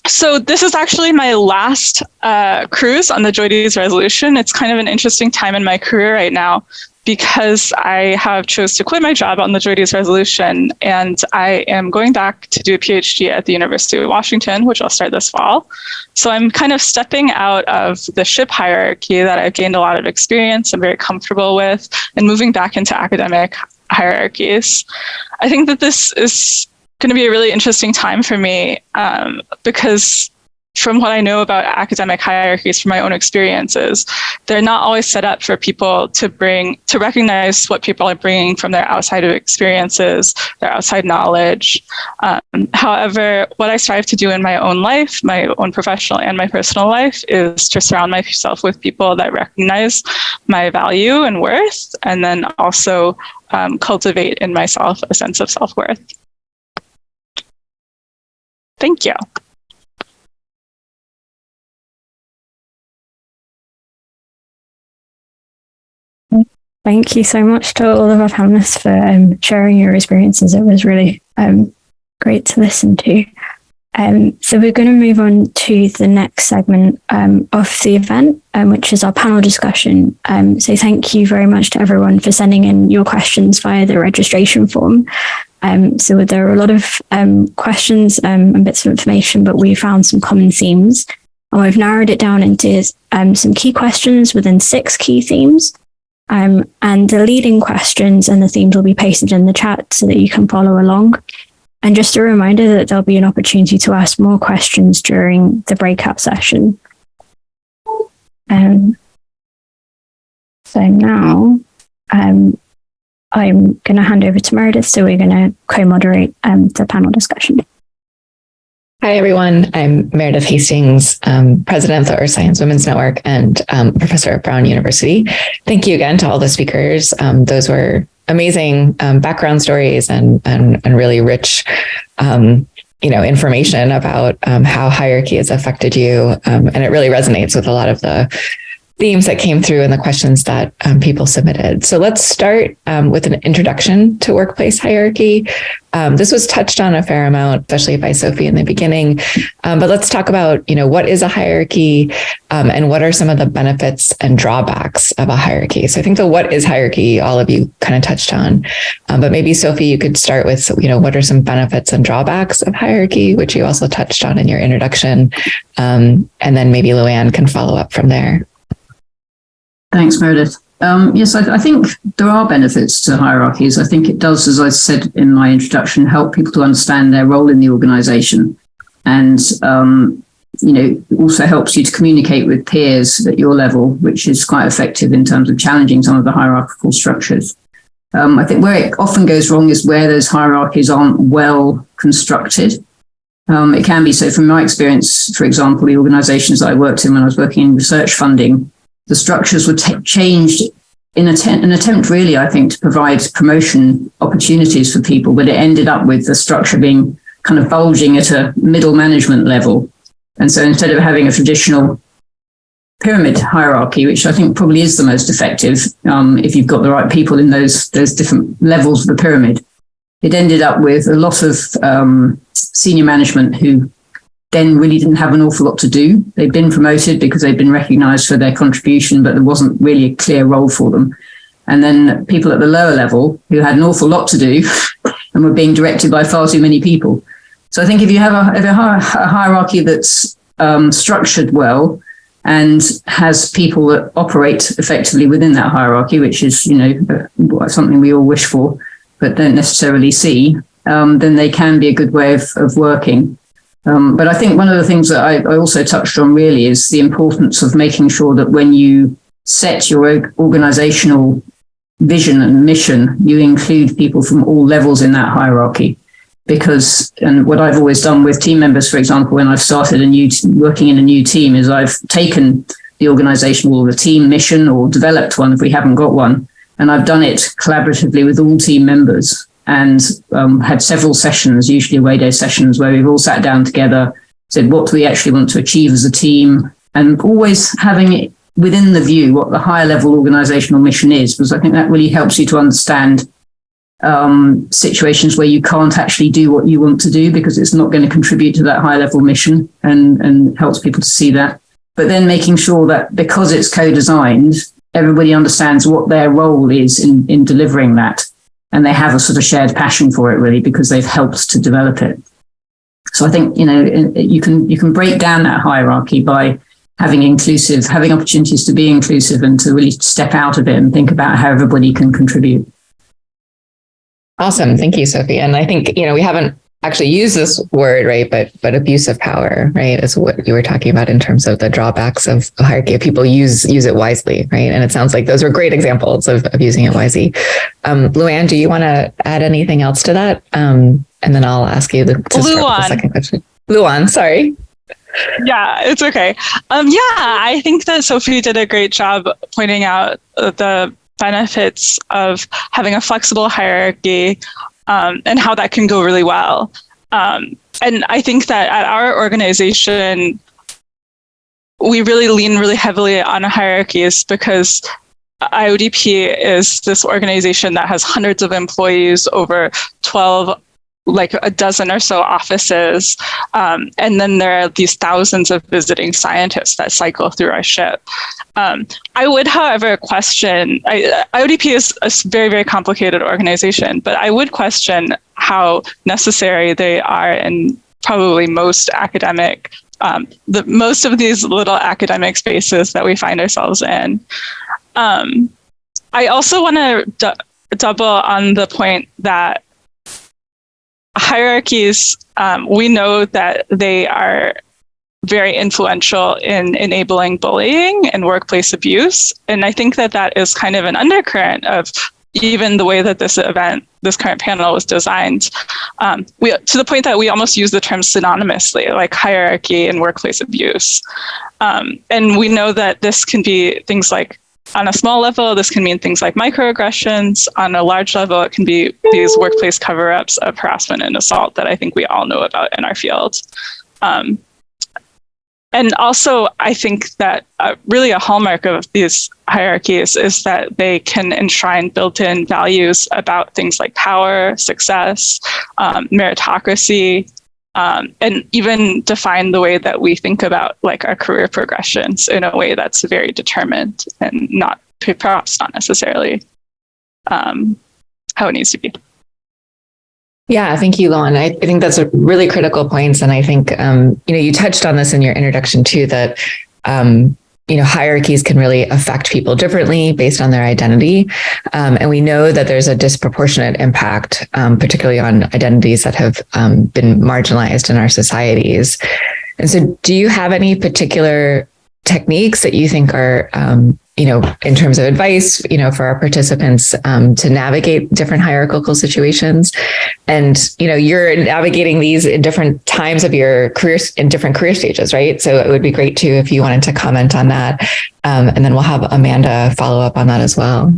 So this is actually my last cruise on the Joy D's resolution. It's kind of an interesting time in my career right now because I have chose to quit my job on the Joy D's resolution, and I am going back to do a PhD at the University of Washington, which I'll start this fall. So I'm kind of stepping out of the ship hierarchy that I've gained a lot of experience, I'm very comfortable with, and moving back into academic hierarchies. I think that this is going to be a really interesting time for me because from what I know about academic hierarchies from my own experiences, they're not always set up for people to recognize what people are bringing from their outside of experiences, their outside knowledge. However, what I strive to do in my own life, my own professional and my personal life, is to surround myself with people that recognize my value and worth, and then also cultivate in myself a sense of self-worth. Thank you. Thank you so much to all of our panelists for sharing your experiences. It was really great to listen to. So we're going to move on to the next segment of the event, which is our panel discussion. So thank you very much to everyone for sending in your questions via the registration form. So there are a lot of questions and bits of information, but we found some common themes. And we've narrowed it down into some key questions within 6 key themes. And the leading questions and the themes will be pasted in the chat so that you can follow along. And just a reminder that there'll be an opportunity to ask more questions during the breakout session. So now I'm going to hand over to Meredith, so we're going to co-moderate the panel discussion. Hi, everyone. I'm Meredith Hastings, president of the Earth Science Women's Network and professor at Brown University. Thank you again to all the speakers. Those were amazing background stories and really rich, information about how hierarchy has affected you. And it really resonates with a lot of the themes that came through and the questions that people submitted. So let's start with an introduction to workplace hierarchy. This was touched on a fair amount, especially by Sophie in the beginning. But let's talk about, what is a hierarchy and what are some of the benefits and drawbacks of a hierarchy. So I think the what is hierarchy, all of you kind of touched on. But maybe Sophie, you could start with, what are some benefits and drawbacks of hierarchy, which you also touched on in your introduction. And then maybe Luan can follow up from there. Thanks, Meredith. Yes, I think there are benefits to hierarchies. I think it does, as I said in my introduction, help people to understand their role in the organization. And, it also helps you to communicate with peers at your level, which is quite effective in terms of challenging some of the hierarchical structures. I think where it often goes wrong is where those hierarchies aren't well constructed. It can be so. From my experience, for example, the organizations that I worked in when I was working in research funding, the structures were changed in an attempt really, I think, to provide promotion opportunities for people, but it ended up with the structure being kind of bulging at a middle management level. And so instead of having a traditional pyramid hierarchy, which I think probably is the most effective if you've got the right people in those different levels of the pyramid, it ended up with a lot of senior management who then really didn't have an awful lot to do. They'd been promoted because they'd been recognised for their contribution, but there wasn't really a clear role for them. And then people at the lower level who had an awful lot to do and were being directed by far too many people. So I think if you have a hierarchy that's structured well and has people that operate effectively within that hierarchy, which is, something we all wish for, but don't necessarily see, then they can be a good way of working. But I think one of the things that I also touched on really is the importance of making sure that when you set your organizational vision and mission, you include people from all levels in that hierarchy. Because, and what I've always done with team members, for example, when I've started working in a new team, is I've taken the organizational or the team mission or developed one if we haven't got one, and I've done it collaboratively with all team members. And had several sessions, usually away day sessions, where we've all sat down together, said, what do we actually want to achieve as a team? And always having it within the view what the higher level organizational mission is, because I think that really helps you to understand situations where you can't actually do what you want to do because it's not going to contribute to that high level mission, and helps people to see that. But then making sure that because it's co-designed, everybody understands what their role is in delivering that. And they have a sort of shared passion for it, really, because they've helped to develop it. So I think, you can break down that hierarchy by having opportunities to be inclusive and to really step out of it and think about how everybody can contribute. Awesome. Thank you, Sophie. And I think, we haven't actually used this word, right? But abuse of power, right, is what you were talking about in terms of the drawbacks of a hierarchy. If people use it wisely, right? And it sounds like those were great examples of using it wisely. Luan, do you want to add anything else to that? And then I'll ask you to start with the second question. Luan, sorry. Yeah, it's okay. I think that Sophie did a great job pointing out the benefits of having a flexible hierarchy, and how that can go really well. And I think that at our organization, we really lean really heavily on hierarchies because IODP is this organization that has hundreds of employees, over 12, like a dozen or so offices. And then there are these thousands of visiting scientists that cycle through our ship. I would, however, question, IODP is a very, very complicated organization, but I would question how necessary they are in probably most academic, most of these little academic spaces that we find ourselves in. I also want to double on the point that hierarchies, we know that they are very influential in enabling bullying and workplace abuse. And I think that that is kind of an undercurrent of even the way that this current panel was designed, to the point that we almost use the term synonymously, like hierarchy and workplace abuse. And we know that this can be things like, on a small level, this can mean things like microaggressions. On a large level, it can be these workplace cover-ups of harassment and assault that I think we all know about in our field. And also, I think that really a hallmark of these hierarchies is that they can enshrine built-in values about things like power, success, meritocracy, and even define the way that we think about like our career progressions in a way that's very determined and perhaps not necessarily how it needs to be. Yeah, thank you, Luan. I think that's a really critical point. And I think, you touched on this in your introduction too, that, hierarchies can really affect people differently based on their identity. And we know that there's a disproportionate impact, particularly on identities that have been marginalized in our societies. And so do you have any particular techniques that you think are, in terms of advice, for our participants to navigate different hierarchical situations. And, you're navigating these in different times of your career, in different career stages, right? So it would be great too if you wanted to comment on that. And then we'll have Amanda follow up on that as well.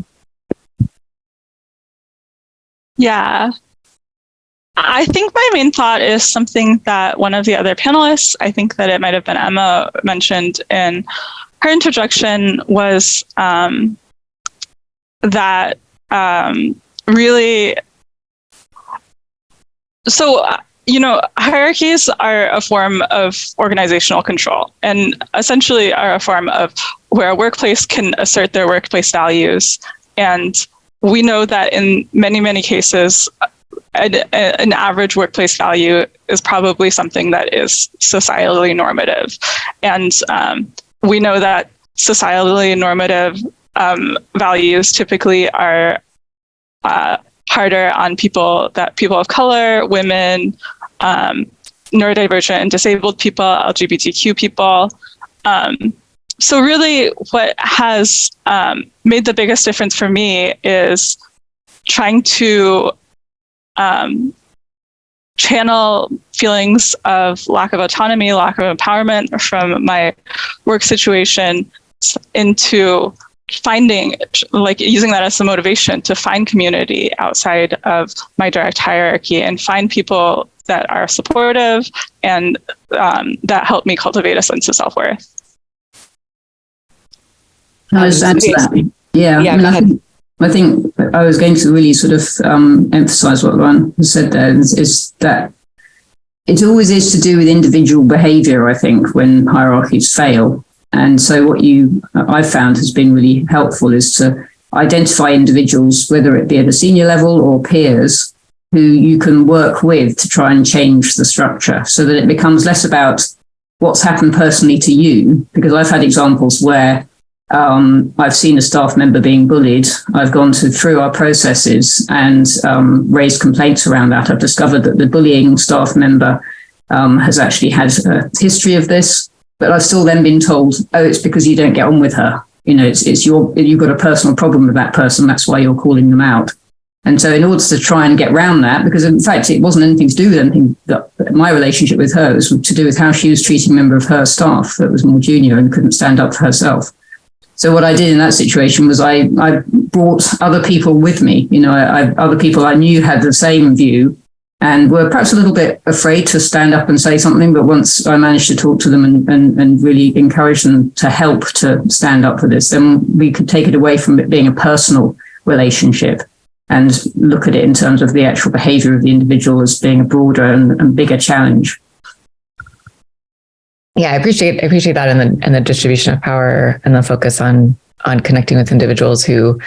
Yeah. I think my main thought is something that one of the other panelists, I think that it might have been Emma, mentioned in her introduction, was that really, so, hierarchies are a form of organizational control, and essentially are a form of where a workplace can assert their workplace values. And we know that in many, many cases, an average workplace value is probably something that is societally normative. And we know that societally normative values typically are harder on people of color, women, neurodivergent and disabled people, LGBTQ people. So really what has made the biggest difference for me is trying to channel feelings of lack of autonomy, lack of empowerment from my work situation into finding, using that as a motivation to find community outside of my direct hierarchy and find people that are supportive and that help me cultivate a sense of self-worth. I'll just add to that. Yeah, I think I was going to really sort of emphasize what Luan has said there, is that it always is to do with individual behavior, I think, when hierarchies fail. And so what I've found has been really helpful is to identify individuals, whether it be at a senior level or peers, who you can work with to try and change the structure so that it becomes less about what's happened personally to you. Because I've had examples where I've seen a staff member being bullied. I've gone through our processes and raised complaints around that. I've discovered that the bullying staff member has actually had a history of this, but I've still then been told, oh, it's because you don't get on with her. You've got a personal problem with that person. That's why you're calling them out. And so in order to try and get around that, because in fact, it wasn't anything to do with anything that my relationship with her, was to do with how she was treating a member of her staff that was more junior and couldn't stand up for herself. So what I did in that situation was I brought other people with me. Other people I knew had the same view and were perhaps a little bit afraid to stand up and say something. But once I managed to talk to them and really encourage them to help to stand up for this, then we could take it away from it being a personal relationship and look at it in terms of the actual behavior of the individual as being a broader and bigger challenge. Yeah, I appreciate that and the distribution of power and the focus on connecting with individuals who,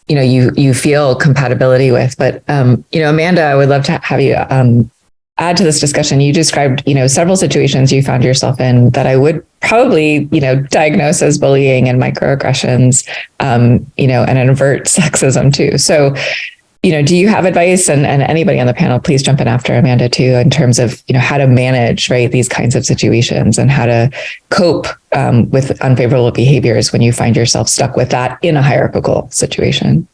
you feel compatibility with. But Amanda, I would love to have you add to this discussion. You described, several situations you found yourself in that I would probably, diagnose as bullying and microaggressions, and invert sexism too. So, do you have advice, and anybody on the panel, please jump in after Amanda too, in terms of, how to manage, right, these kinds of situations and how to cope with unfavorable behaviors when you find yourself stuck with that in a hierarchical situation?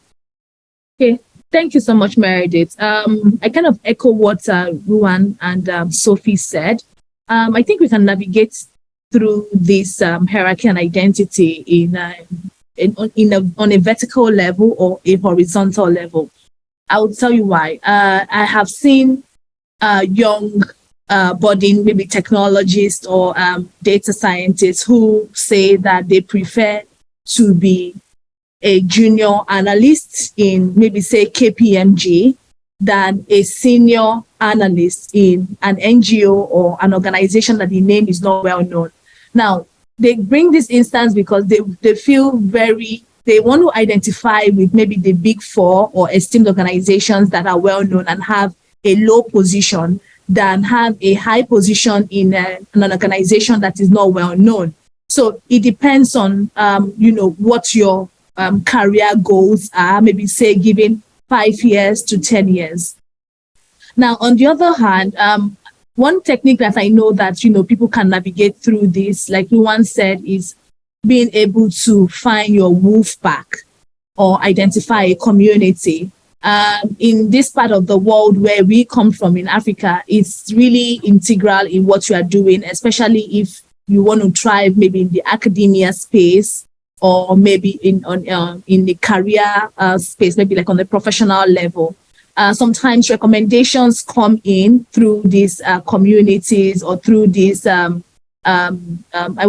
Okay. Thank you so much, Meredith. I kind of echo what Luan and Sophie said. I think we can navigate through this hierarchy and identity on a vertical level or a horizontal level. I will tell you why. I have seen young budding, maybe technologists or data scientists who say that they prefer to be a junior analyst in maybe say KPMG than a senior analyst in an NGO or an organization that the name is not well known. Now, they bring this instance because they feel they want to identify with maybe the big four or esteemed organizations that are well known and have a low position than have a high position in an organization that is not well known. So it depends on, what your career goals are, maybe say given 5 years to 10 years. Now, on the other hand, one technique that I know that, people can navigate through this, like Luan said, is being able to find your wolf pack or identify a community. In this part of the world where we come from in Africa, it's really integral in what you are doing, especially if you want to thrive maybe in the academia space or maybe in the career space, maybe like on the professional level. Sometimes recommendations come in through these communities or through these, I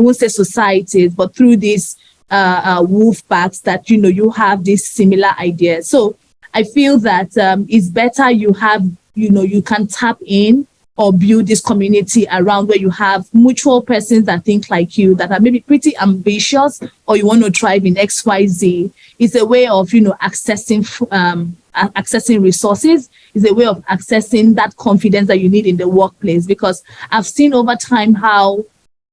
won't say societies, but through these wolf packs that, you have these similar ideas. So I feel that it's better you have, you can tap in or build this community around where you have mutual persons that think like you, that are maybe pretty ambitious, or you want to thrive in XYZ. It's a way of, accessing resources. It's a way of accessing that confidence that you need in the workplace. Because I've seen over time how,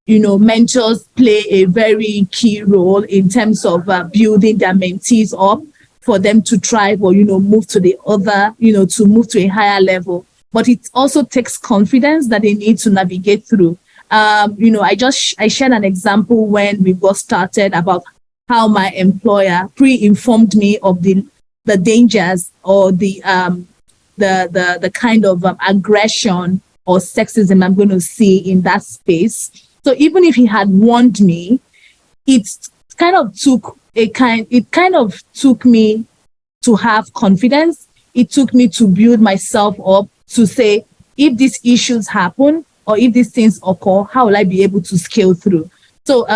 mentors play a very key role in terms of building their mentees up for them to thrive or, move to the other, to move to a higher level. But it also takes confidence that they need to navigate through. I shared an example when we got started about how my employer pre-informed me of the dangers or the kind of aggression or sexism I'm going to see in that space. So even if he had warned me, it kind of took me to have confidence. It took me to build myself up to say, if these issues happen or if these things occur, how will I be able to scale through? So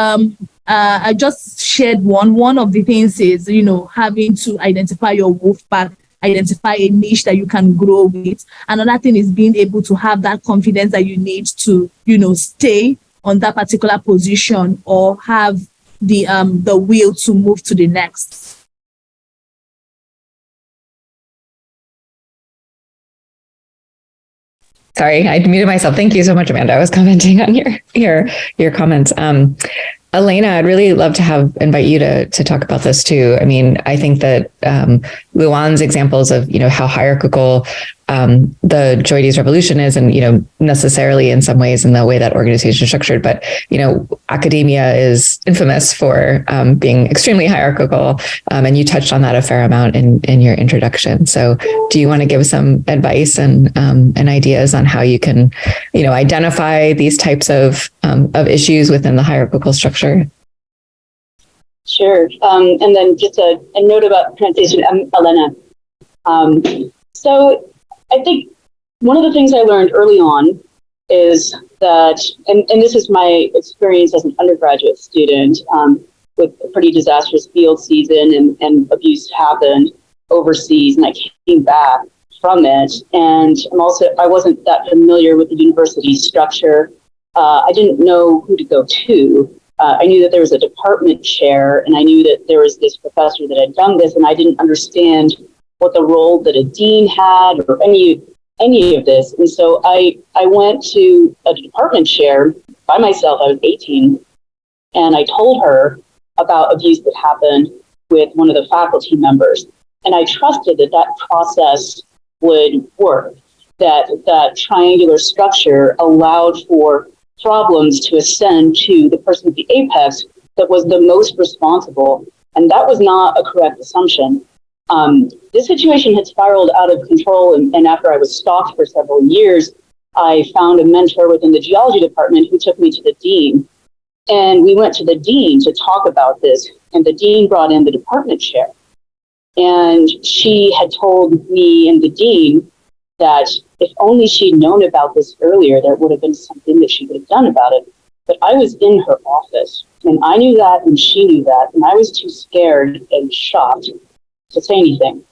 I just shared one of the things is, having to identify your wolf pack, identify a niche that you can grow with. Another thing is being able to have that confidence that you need to, stay on that particular position or have the will to move to the next. Sorry, I muted myself. Thank you so much, Amanda. I was commenting on your comments. Elena, I'd really love to invite you to talk about this too. I mean, I think that Luan's examples of, how hierarchical the Joides revolution is, and, necessarily in some ways in the way that organization is structured. But, academia is infamous for being extremely hierarchical. And you touched on that a fair amount in your introduction. So do you want to give some advice and ideas on how you can, identify these types of issues within the hierarchical structure? Sure. And then just a note about pronunciation, Elena. So I think one of the things I learned early on is that, and this is my experience as an undergraduate student, with a pretty disastrous field season and abuse happened overseas, and I came back from it. And I wasn't that familiar with the university structure. I didn't know who to go to. I knew that there was a department chair, and I knew that there was this professor that had done this, and I didn't understand what the role that a dean had or any of this. And so I went to a department chair by myself. I was 18, and I told her about abuse that happened with one of the faculty members. And I trusted that process would work, that triangular structure allowed for problems to ascend to the person at the apex that was the most responsible. And that was not a correct assumption. This situation had spiraled out of control, and after I was stalked for several years, I found a mentor within the geology department who took me to the dean. And we went to the dean to talk about this, and the dean brought in the department chair. And she had told me and the dean that if only she'd known about this earlier, there would have been something that she would have done about it. But I was in her office, and I knew that, and she knew that, and I was too scared and shocked to say anything.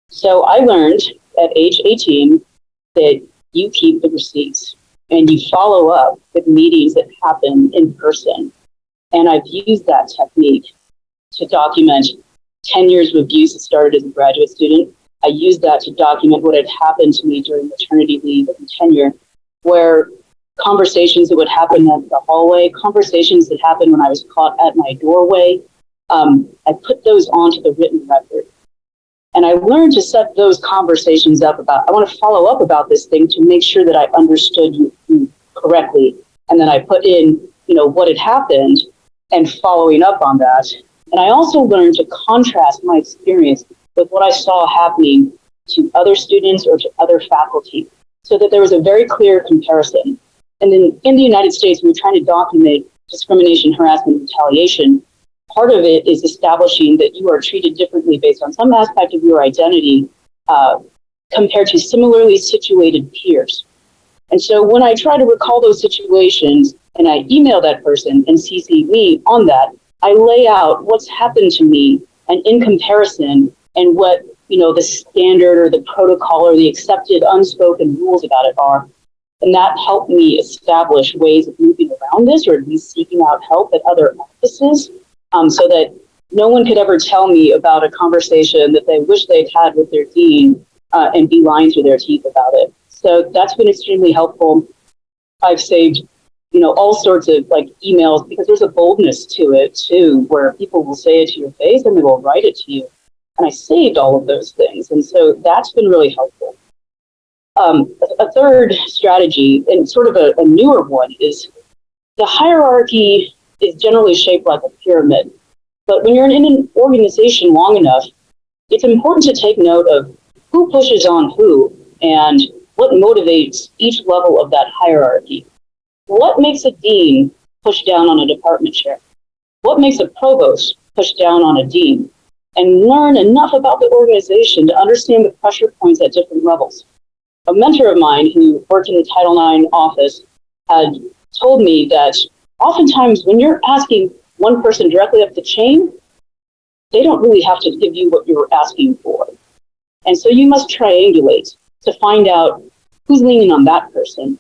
So I learned at age 18 that you keep the receipts and you follow up with meetings that happen in person. And I've used that technique to document 10 years of abuse that started as a graduate student. I used that to document what had happened to me during maternity leave and tenure, where conversations that would happen at the hallway, conversations that happened when I was caught at my doorway, I put those onto the written record. And I learned to set those conversations up about, I want to follow up about this thing to make sure that I understood you correctly. And then I put in, what had happened and following up on that. And I also learned to contrast my experience with what I saw happening to other students or to other faculty, so that there was a very clear comparison. And then in the United States, we were trying to document discrimination, harassment, retaliation. Part of it is establishing that you are treated differently based on some aspect of your identity compared to similarly situated peers. And so when I try to recall those situations and I email that person and CC me on that, I lay out what's happened to me and in comparison and what, the standard or the protocol or the accepted unspoken rules about it are. And that helped me establish ways of moving around this, or at least seeking out help at other offices, so that no one could ever tell me about a conversation that they wish they'd had with their dean and be lying through their teeth about it. So that's been extremely helpful. I've saved, all sorts of emails, because there's a boldness to it too, where people will say it to your face and they will write it to you. And I saved all of those things. And so that's been really helpful. A third strategy, and sort of a newer one, is the hierarchy is generally shaped like a pyramid. But when you're in an organization long enough, it's important to take note of who pushes on who and what motivates each level of that hierarchy. What makes a dean push down on a department chair? What makes a provost push down on a dean? And learn enough about the organization to understand the pressure points at different levels. A mentor of mine who worked in the Title IX office had told me that oftentimes when you're asking one person directly up the chain, they don't really have to give you what you're asking for. And so you must triangulate to find out who's leaning on that person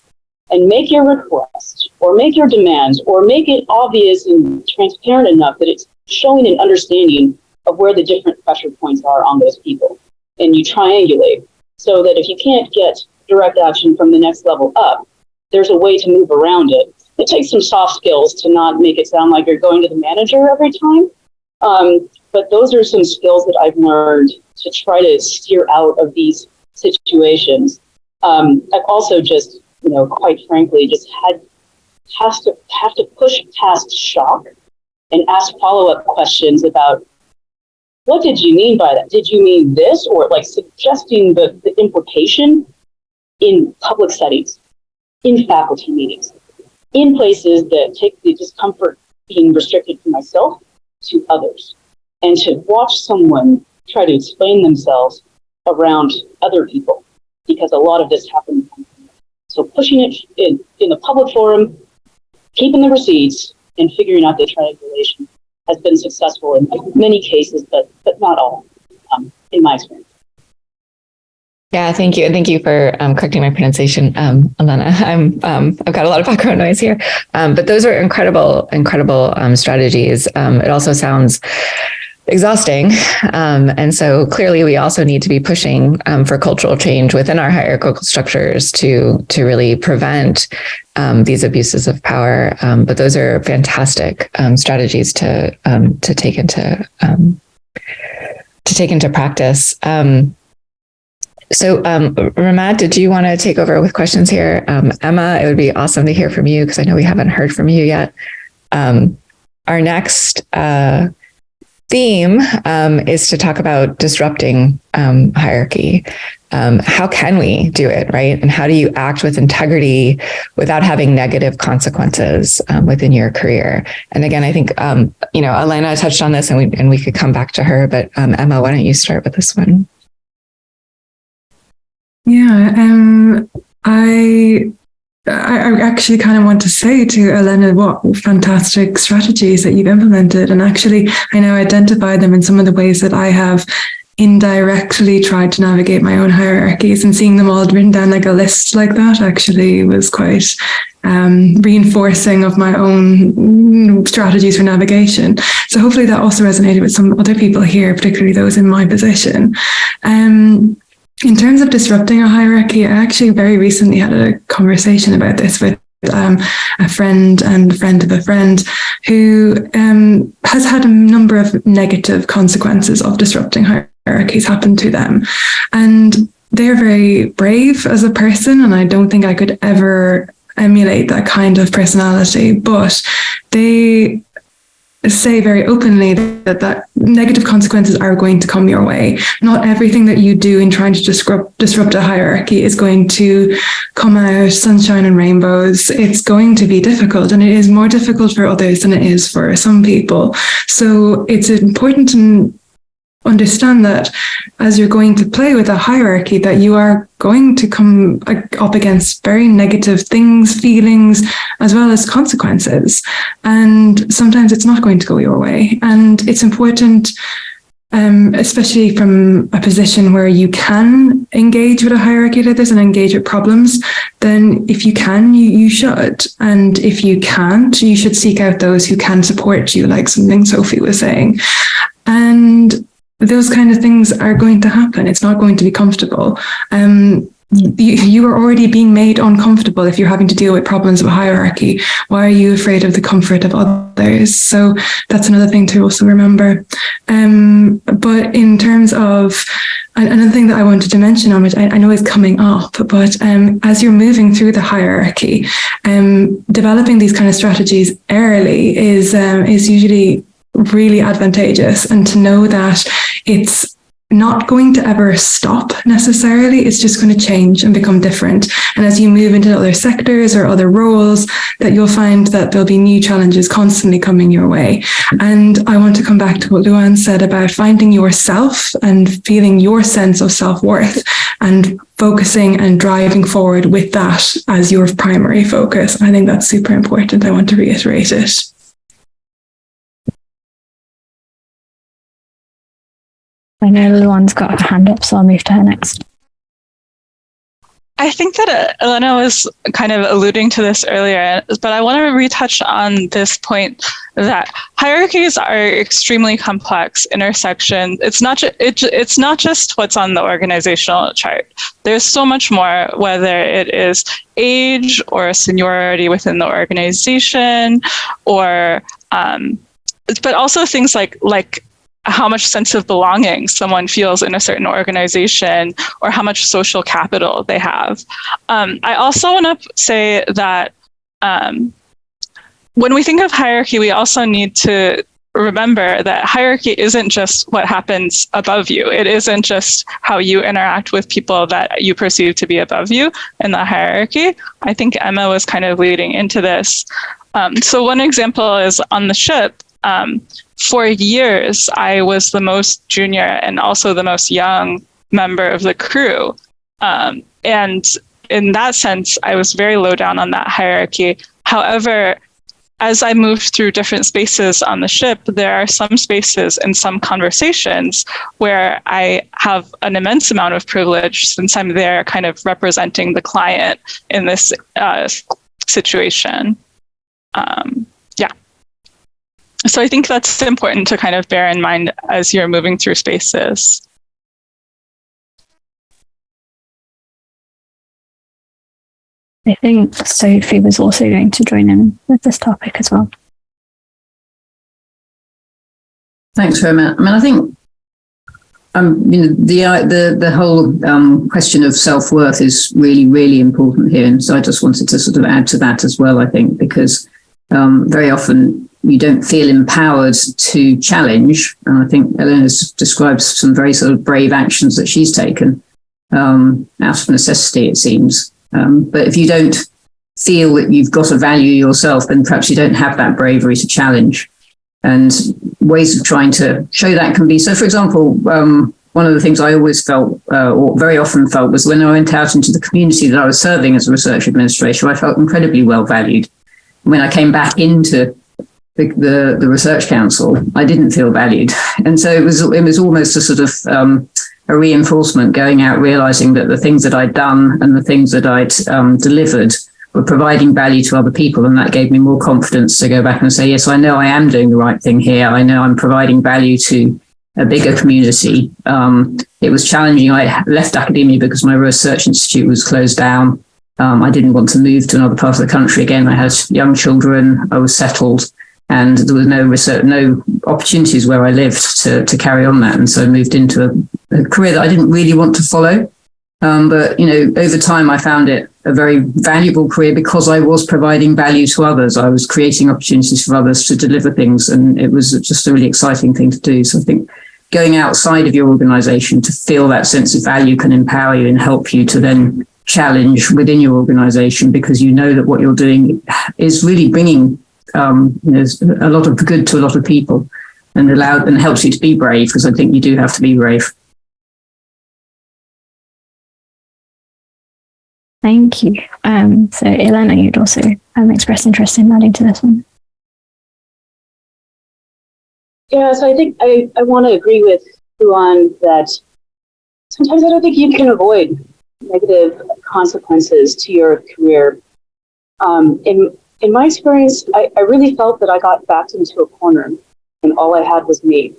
and make your request or make your demands or make it obvious and transparent enough that it's showing an understanding of where the different pressure points are on those people. And you triangulate so that if you can't get direct action from the next level up, there's a way to move around it. It takes some soft skills to not make it sound like you're going to the manager every time. But those are some skills that I've learned to try to steer out of these situations. I've also just, quite frankly, just have to push past shock and ask follow-up questions about, what did you mean by that? Did you mean this? Or suggesting the implication in public settings, in faculty meetings, in places that take the discomfort being restricted from myself to others, and to watch someone try to explain themselves around other people, because a lot of this happens. So pushing it in a public forum, keeping the receipts, and figuring out the triangulation has been successful in many cases, but not all, in my experience. Yeah, thank you. And thank you for correcting my pronunciation, Elena. I've got a lot of background noise here, but those are incredible strategies. It also sounds exhausting. And so clearly we also need to be pushing for cultural change within our hierarchical structures to really prevent these abuses of power. But those are fantastic strategies to take into practice. So Ramad, did you want to take over with questions here? Emma, it would be awesome to hear from you because I know we haven't heard from you yet. Our next theme is to talk about disrupting hierarchy. How can we do it, right? And how do you act with integrity without having negative consequences within your career? And again, I think Elena touched on this, and we could come back to her. But Emma, why don't you start with this one? Yeah, I actually kind of want to say to Elena what fantastic strategies that you've implemented. And actually, I now identify them in some of the ways that I have indirectly tried to navigate my own hierarchies, and seeing them all written down like a list like that actually was quite reinforcing of my own strategies for navigation. So hopefully that also resonated with some other people here, particularly those in my position. In terms of disrupting a hierarchy, I actually very recently had a conversation about this with a friend and a friend of a friend who has had a number of negative consequences of disrupting hierarchies happen to them. And they're very brave as a person, and I don't think I could ever emulate that kind of personality, but they say very openly that negative consequences are going to come your way. Not everything that you do in trying to disrupt a hierarchy is going to come out sunshine and rainbows. It's going to be difficult, and it is more difficult for others than it is for some people. So it's important to understand that as you're going to play with a hierarchy, that you are going to come up against very negative things, feelings, as well as consequences. And sometimes it's not going to go your way. And it's important, especially from a position where you can engage with a hierarchy like this and engage with problems, then if you can, you should. And if you can't, you should seek out those who can support you, like something Sophie was saying. And those kind of things are going to happen. It's not going to be comfortable. You are already being made uncomfortable if you're having to deal with problems of a hierarchy. Why are you afraid of the comfort of others? So that's another thing to also remember. But in terms of another thing that I wanted to mention, on which I know is coming up, but as you're moving through the hierarchy, developing these kind of strategies early is usually really advantageous, and to know that it's not going to ever stop necessarily. It's just going to change and become different. And as you move into other sectors or other roles, that you'll find that there'll be new challenges constantly coming your way. And I want to come back to what Luan said about finding yourself and feeling your sense of self-worth and focusing and driving forward with that as your primary focus. I think that's super important. I want to reiterate it. I know Luan's got her hand up, so I'll move to her next. I think that Elena was kind of alluding to this earlier, but I want to retouch on this point that hierarchies are extremely complex intersections. It's not just what's on the organizational chart. There's so much more, whether it is age or seniority within the organization, or but also things like how much sense of belonging someone feels in a certain organization, or how much social capital they have. I also want to say that when we think of hierarchy, we also need to remember that hierarchy isn't just what happens above you. It isn't just how you interact with people that you perceive to be above you in the hierarchy. I think Emma was kind of leading into this. So one example is on the ship. For years, I was the most junior and also the most young member of the crew. And in that sense, I was very low down on that hierarchy. However, as I moved through different spaces on the ship, there are some spaces and some conversations where I have an immense amount of privilege, since I'm there kind of representing the client in this situation. So I think that's important to kind of bear in mind as you're moving through spaces. I think Sophie was also going to join in with this topic as well. Thanks very much. I mean, I think the whole question of self-worth is really, really important here. And so I just wanted to sort of add to that as well, I think, because very often you don't feel empowered to challenge. And I think Elena's described some very sort of brave actions that she's taken out of necessity, it seems. But if you don't feel that you've got to value yourself, then perhaps you don't have that bravery to challenge. And ways of trying to show that can be, so for example, one of the things I always felt, or very often felt, was when I went out into the community that I was serving as a research administrator, I felt incredibly well valued. When I came back into the research council, I didn't feel valued. And so it was almost a sort of a reinforcement, going out, realizing that the things that I'd done and the things that I'd delivered were providing value to other people. And that gave me more confidence to go back and say, yes, I know I am doing the right thing here. I know I'm providing value to a bigger community. It was challenging. I left academia because my research institute was closed down. I didn't want to move to another part of the country again. I had young children. I was settled. And there was no research, no opportunities where I lived to carry on that. And so I moved into a career that I didn't really want to follow. But, over time, I found it a very valuable career because I was providing value to others. I was creating opportunities for others to deliver things. And it was just a really exciting thing to do. So I think going outside of your organization to feel that sense of value can empower you and help you to then challenge within your organization, because you know that what you're doing is really bringing a lot of good to a lot of people, and helps you to be brave, because I think you do have to be brave. Thank you. So Elena, you'd also expressed interest in adding to this one. Yeah, so I think I want to agree with Luan that sometimes I don't think you can avoid negative consequences to your career. In my experience, I really felt that I got backed into a corner and all I had was me.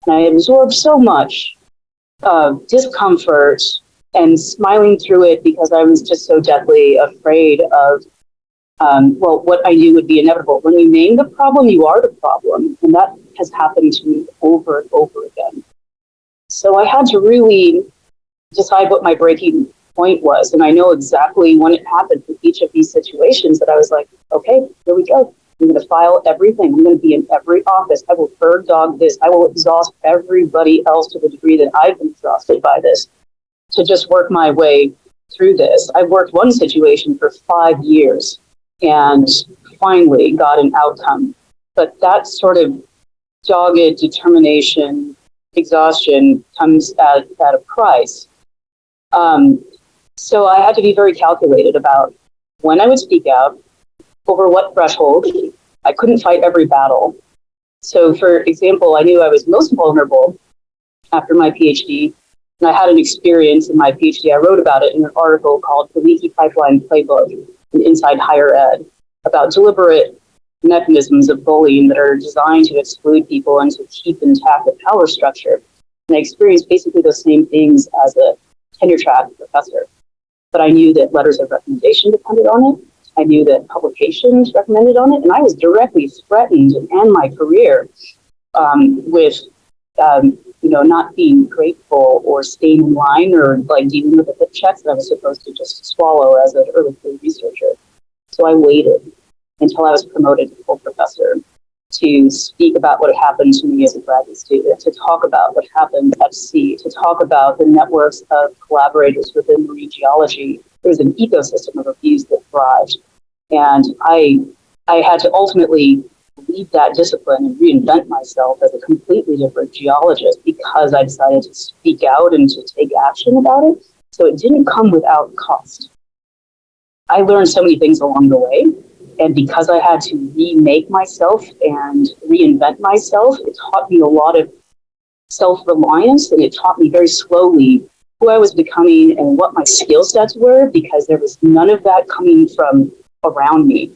And I absorbed so much discomfort and smiling through it because I was just so deathly afraid of, what I knew would be inevitable. When you name the problem, you are the problem. And that has happened to me over and over again. So I had to really decide what my breaking point was. And I know exactly when it happened in each of these situations that I was like, okay, here we go. I'm going to file everything. I'm going to be in every office. I will bird dog this. I will exhaust everybody else to the degree that I've been exhausted by this to just work my way through this. I worked one situation for 5 years and finally got an outcome. But that sort of dogged determination, exhaustion comes at a price. So I had to be very calculated about when I would speak out, over what threshold. I couldn't fight every battle. So for example, I knew I was most vulnerable after my PhD, and I had an experience in my PhD. I wrote about it in an article called The Leaky Pipeline Playbook Inside Higher Ed, about deliberate mechanisms of bullying that are designed to exclude people and to keep intact the power structure. And I experienced basically those same things as a tenure track professor. But I knew that letters of recommendation depended on it. I knew that publications recommended on it, and I was directly threatened to end my career with, not being grateful or staying in line or like dealing with the hip checks that I was supposed to just swallow as an early career researcher. So I waited until I was promoted to full professor to speak about what happened to me as a graduate student, to talk about what happened at sea, to talk about the networks of collaborators within marine geology. There was an ecosystem of reviews that thrived. And I had to ultimately leave that discipline and reinvent myself as a completely different geologist because I decided to speak out and to take action about it. So it didn't come without cost. I learned so many things along the way. And because I had to remake myself and reinvent myself, it taught me a lot of self-reliance, and it taught me very slowly who I was becoming and what my skill sets were, because there was none of that coming from around me.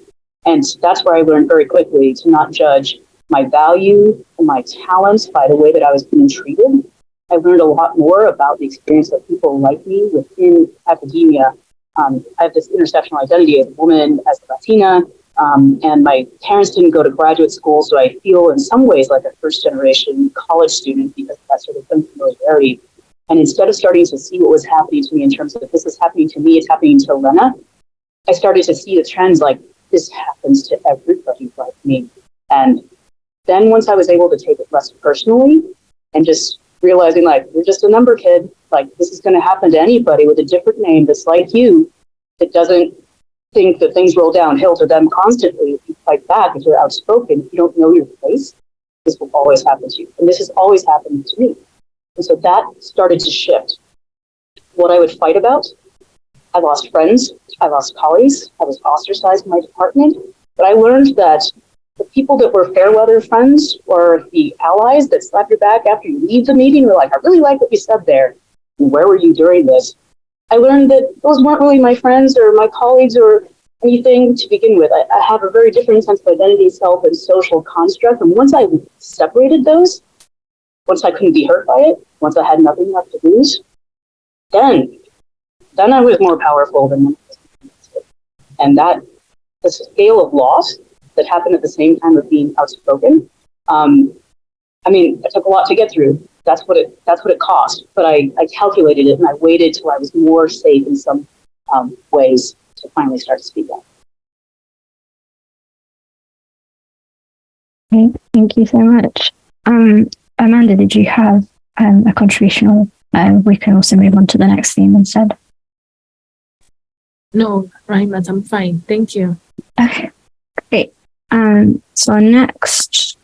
And that's where I learned very quickly to not judge my value and my talents by the way that I was being treated. I learned a lot more about the experience of people like me within academia. I have this intersectional identity as a woman, as a Latina, and my parents didn't go to graduate school, so I feel in some ways like a first-generation college student because of that sort of familiarity. And instead of starting to see what was happening to me in terms of this is happening to me, it's happening to Elena, I started to see the trends like this happens to everybody like me. And then once I was able to take it less personally and just realizing like, you're just a number kid, like this is going to happen to anybody with a different name that's like you, that doesn't think that things roll downhill to them constantly. If you fight back, if you're outspoken, if you don't know your place, this will always happen to you. And this has always happened to me. And so that started to shift what I would fight about. I lost friends, I lost colleagues, I was ostracized in my department, but I learned that the people that were fair weather friends or the allies that slap your back after you leave the meeting were like, I really like what you said there. And where were you during this? I learned that those weren't really my friends or my colleagues or anything to begin with. I have a very different sense of identity, self, and social construct. And once I separated those, once I couldn't be hurt by it, once I had nothing left to lose, then I was more powerful than when I was. And that the scale of loss that happened at the same time of being outspoken. I mean, it took a lot to get through. That's what it cost. But I calculated it, and I waited till I was more safe in some ways to finally start to speak up. Okay, thank you so much. Amanda, did you have a contribution, or we can also move on to the next theme instead? No, Rahimat, I'm fine. Thank you. Okay, great. So our next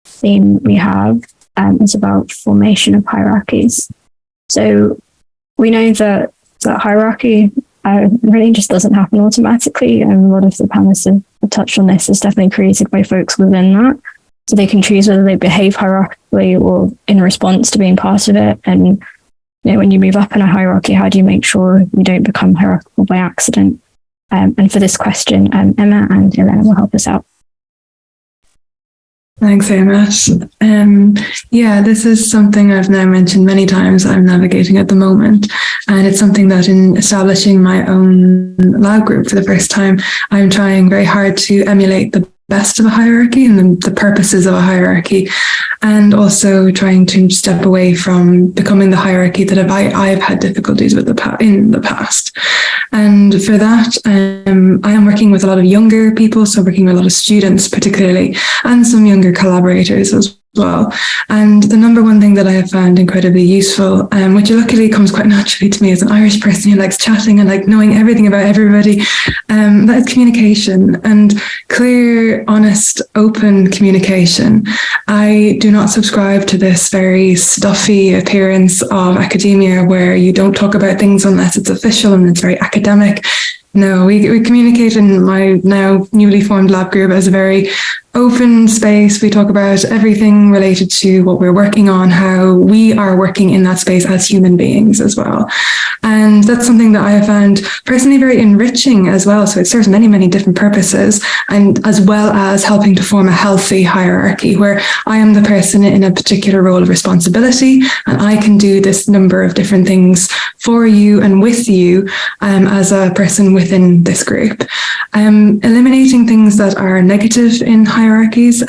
theme we have is about formation of hierarchies. So we know that hierarchy really just doesn't happen automatically, and a lot of the panelists have touched on this. It's definitely created by folks within that. So they can choose whether they behave hierarchically or in response to being part of it. And when you move up in a hierarchy, how do you make sure you don't become hierarchical by accident? And for this question, Emma and Elena will help us out. Thanks very much. Yeah, this is something I've now mentioned many times I'm navigating at the moment. And it's something that in establishing my own lab group for the first time, I'm trying very hard to emulate the best of a hierarchy and the purposes of a hierarchy, and also trying to step away from becoming the hierarchy that I've had difficulties with in the past. And for that, I am working with a lot of younger people, so working with a lot of students particularly, and some younger collaborators as well. And the number one thing that I have found incredibly useful, which luckily comes quite naturally to me as an Irish person who likes chatting and like knowing everything about everybody, that is communication, and clear, honest, open communication. I do not subscribe to this very stuffy appearance of academia where you don't talk about things unless it's official and it's very academic. No, we communicate in my now newly formed lab group as a very open space. We talk about everything related to what we're working on, how we are working in that space as human beings as well. And that's something that I have found personally very enriching as well. So it serves many, many different purposes, and as well as helping to form a healthy hierarchy where I am the person in a particular role of responsibility, and I can do this number of different things for you and with you as a person within this group. Eliminating things that are negative in hierarchies,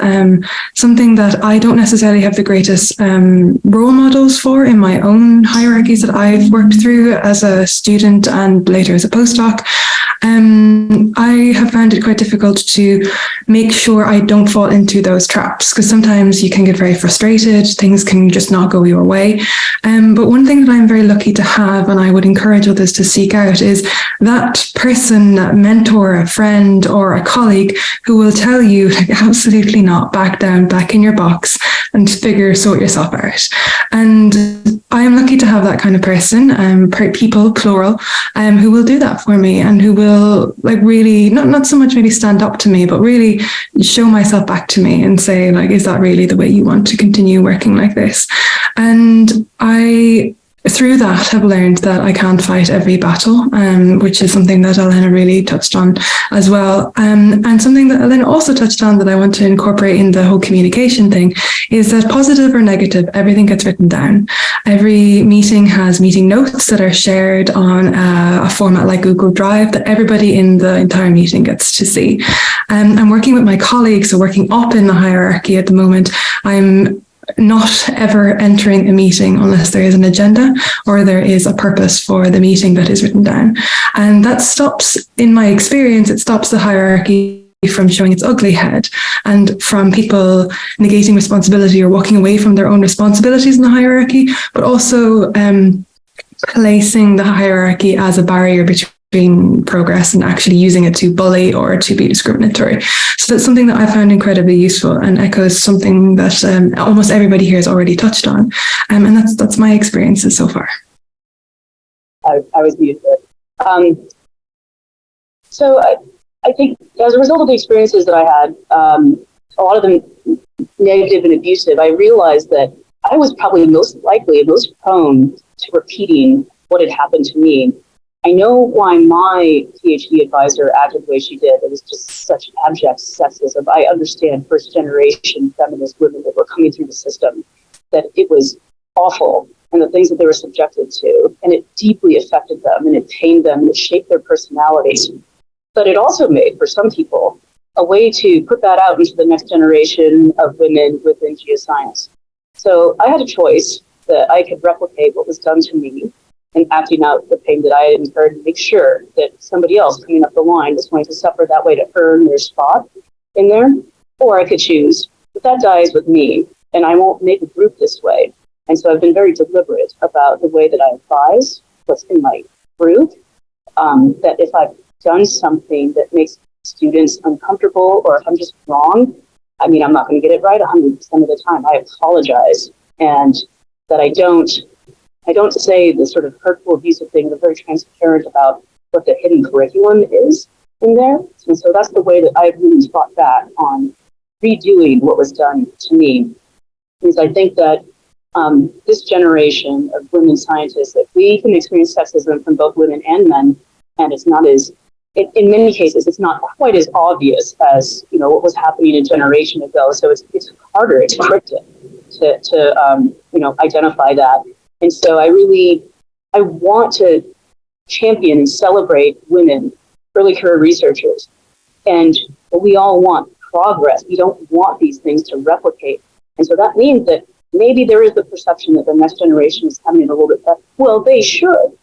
something that I don't necessarily have the greatest role models for in my own hierarchies that I've worked through as a student and later as a postdoc. I have found it quite difficult to make sure I don't fall into those traps, because sometimes you can get very frustrated, things can just not go your way. But one thing that I'm very lucky to have, and I would encourage others to seek out, is that person, that mentor, a friend or a colleague who will tell you, like, absolutely not, back down, back in your box and sort yourself out. And I am lucky to have that kind of person, people, plural, who will do that for me and who will like really, not so much maybe stand up to me, but really show myself back to me and say, like, is that really the way you want to continue working like this? And I, through that, have learned that I can't fight every battle, which is something that Elena really touched on as well. And something that Elena also touched on that I want to incorporate in the whole communication thing is that positive or negative, everything gets written down. Every meeting has meeting notes that are shared on a format like Google Drive that everybody in the entire meeting gets to see. I'm working with my colleagues, so working up in the hierarchy at the moment. I'm not ever entering a meeting unless there is an agenda or there is a purpose for the meeting that is written down. And that stops, in my experience, it stops the hierarchy from showing its ugly head and from people negating responsibility or walking away from their own responsibilities in the hierarchy, but also placing the hierarchy as a barrier between progress and actually using it to bully or to be discriminatory. So that's something that I found incredibly useful and echoes something that almost everybody here has already touched on. And that's my experiences so far. I was muted. So I think as a result of the experiences that I had, a lot of them negative and abusive, I realized that I was probably most likely and most prone to repeating what had happened to me. I know why my PhD advisor acted the way she did. It was just such abject sexism. I understand first generation feminist women that were coming through the system, that it was awful and the things that they were subjected to, and it deeply affected them and it tamed them and it shaped their personalities. But it also made, for some people, a way to put that out into the next generation of women within geoscience. So I had a choice that I could replicate what was done to me and acting out the pain that I had incurred and make sure that somebody else coming up the line was going to suffer that way to earn their spot in there, or I could choose, but that dies with me, and I won't make a group this way. And so I've been very deliberate about the way that I advise what's in my group, that if I've done something that makes students uncomfortable, or if I'm just wrong, I mean, I'm not going to get it right 100% of the time. I apologize, and that I don't say the sort of hurtful, abusive things. I'm very transparent about what the hidden curriculum is in there. And so that's the way that I've really fought back on redoing what was done to me. Because I think that this generation of women scientists, that we can experience sexism from both women and men, and it's not as, in many cases, it's not quite as obvious as, you know, what was happening a generation ago. So it's harder, it's cryptic to you know, identify that. And so I want to champion and celebrate women, early career researchers. And we all want progress. We don't want these things to replicate. And so that means that maybe there is the perception that the next generation is having it a little bit better. Well, they should,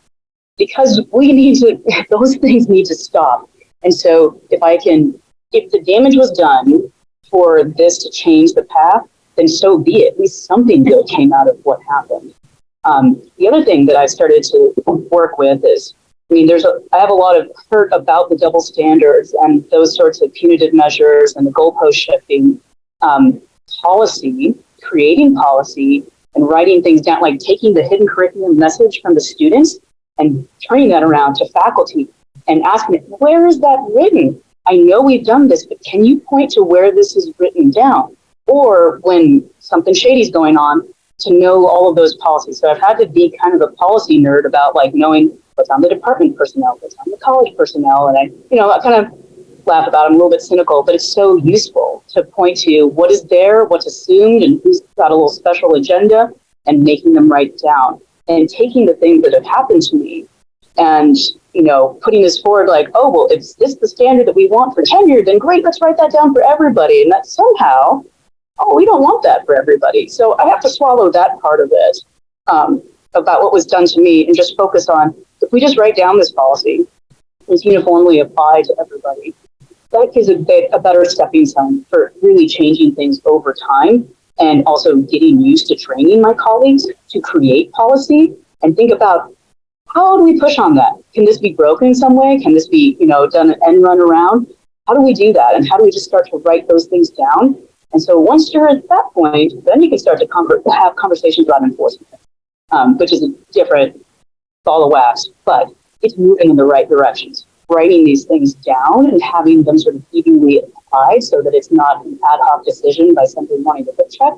because we need to, those things need to stop. And so if the damage was done for this to change the path, then so be it. At least something good came out of what happened. The other thing that I've started to work with is, I mean, I have a lot of hurt about the double standards and those sorts of punitive measures and the goalpost shifting, policy, creating policy and writing things down, like taking the hidden curriculum message from the students and turning that around to faculty and asking, where is that written? I know we've done this, but can you point to where this is written down? Or when something shady is going on, to know all of those policies. So I've had to be kind of a policy nerd about like knowing what's on the department personnel, what's on the college personnel. And I kind of laugh about it. I'm a little bit cynical, but it's so useful to point to what is there, what's assumed, and who's got a little special agenda, and making them write down. And taking the things that have happened to me and, you know, putting this forward like, oh, well, if this is the standard that we want for tenure, then great, let's write that down for everybody. And that somehow, oh, we don't want that for everybody. So I have to swallow that part of it, about what was done to me, and just focus on, if we just write down this policy, it's uniformly applied to everybody, that gives a better stepping stone for really changing things over time, and also getting used to training my colleagues to create policy and think about, how do we push on that? Can this be broken in some way? Can this be, you know, done an end run around? How do we do that? And how do we just start to write those things down? And so once you're at that point, then you can start to have conversations about enforcement, which is a different ball of wax, but it's moving in the right directions. Writing these things down and having them sort of evenly applied so that it's not an ad hoc decision by somebody wanting to book check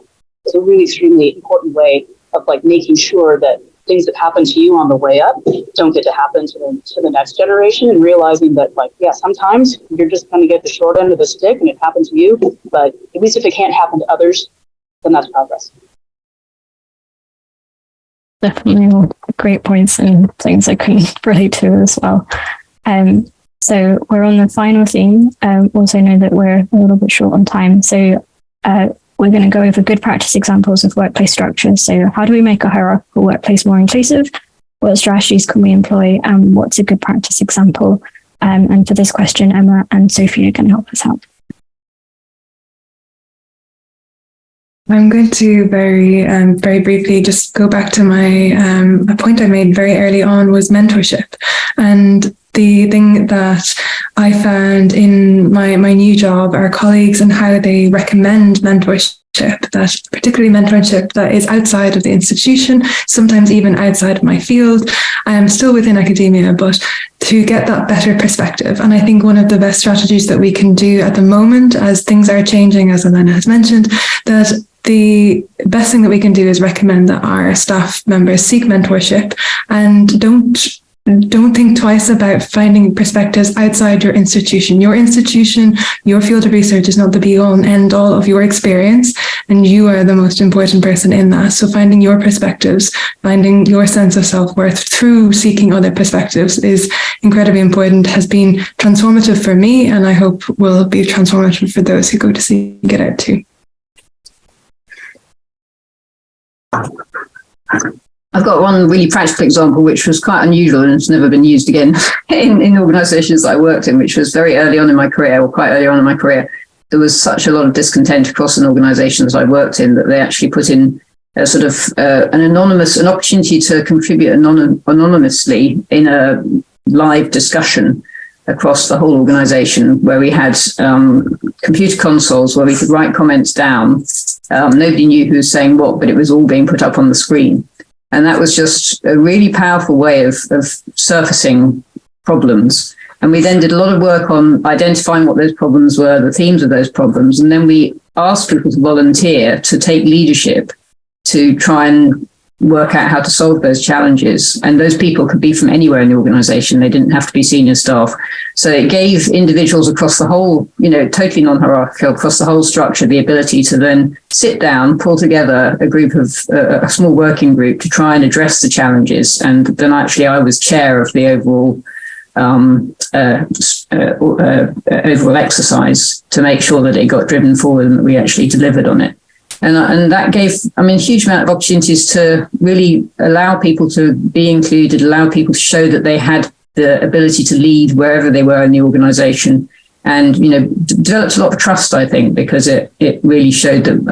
is a really extremely important way of like making sure that things that happen to you on the way up don't get to happen to the next generation, and realizing that, like, yeah, sometimes you're just going to get the short end of the stick and it happened to you, but at least if it can't happen to others, then that's progress. Definitely all great points and things I couldn't relate to as well. So we're on the final theme. Also know that we're a little bit short on time. So we're going to go over good practice examples of workplace structures. So how do we make a hierarchical workplace more inclusive? What strategies can we employ? And what's a good practice example? And for this question, Emma and Sophie are going to help us out. I'm going to very briefly just go back to my a point I made very early on was mentorship. And the thing that I found in my new job are colleagues and how they recommend mentorship, that particularly mentorship that is outside of the institution, sometimes even outside of my field. I am still within academia, but to get that better perspective. And I think one of the best strategies that we can do at the moment, as things are changing, as Elena has mentioned, that the best thing that we can do is recommend that our staff members seek mentorship and don't Don't think twice about finding perspectives outside your institution. Your institution, your field of research is not the be all and end all of your experience, and you are the most important person in that. So finding your perspectives, finding your sense of self-worth through seeking other perspectives is incredibly important, has been transformative for me, and I hope will be transformative for those who go to seek it out too. I've got one really practical example, which was quite unusual and it's never been used again in organisations that I worked in, which was very early on in my career, or quite early on in my career. There was such a lot of discontent across an organisation that I worked in that they actually put in a sort of an opportunity to contribute anonymously in a live discussion across the whole organisation, where we had computer consoles where we could write comments down. Nobody knew who was saying what, but it was all being put up on the screen. And that was just a really powerful way of surfacing problems. And we then did a lot of work on identifying what those problems were, the themes of those problems. And then we asked people to volunteer to take leadership to try and work out how to solve those challenges. And those people could be from anywhere in the organization. They didn't have to be senior staff. So it gave individuals across the whole, totally non-hierarchical, across the whole structure, the ability to then sit down, pull together a group of a small working group to try and address the challenges. And then actually I was chair of the overall exercise to make sure that it got driven forward and that we actually delivered on it. And that gave, a huge amount of opportunities to really allow people to be included, allow people to show that they had the ability to lead wherever they were in the organisation, and developed a lot of trust, I think, because it really showed that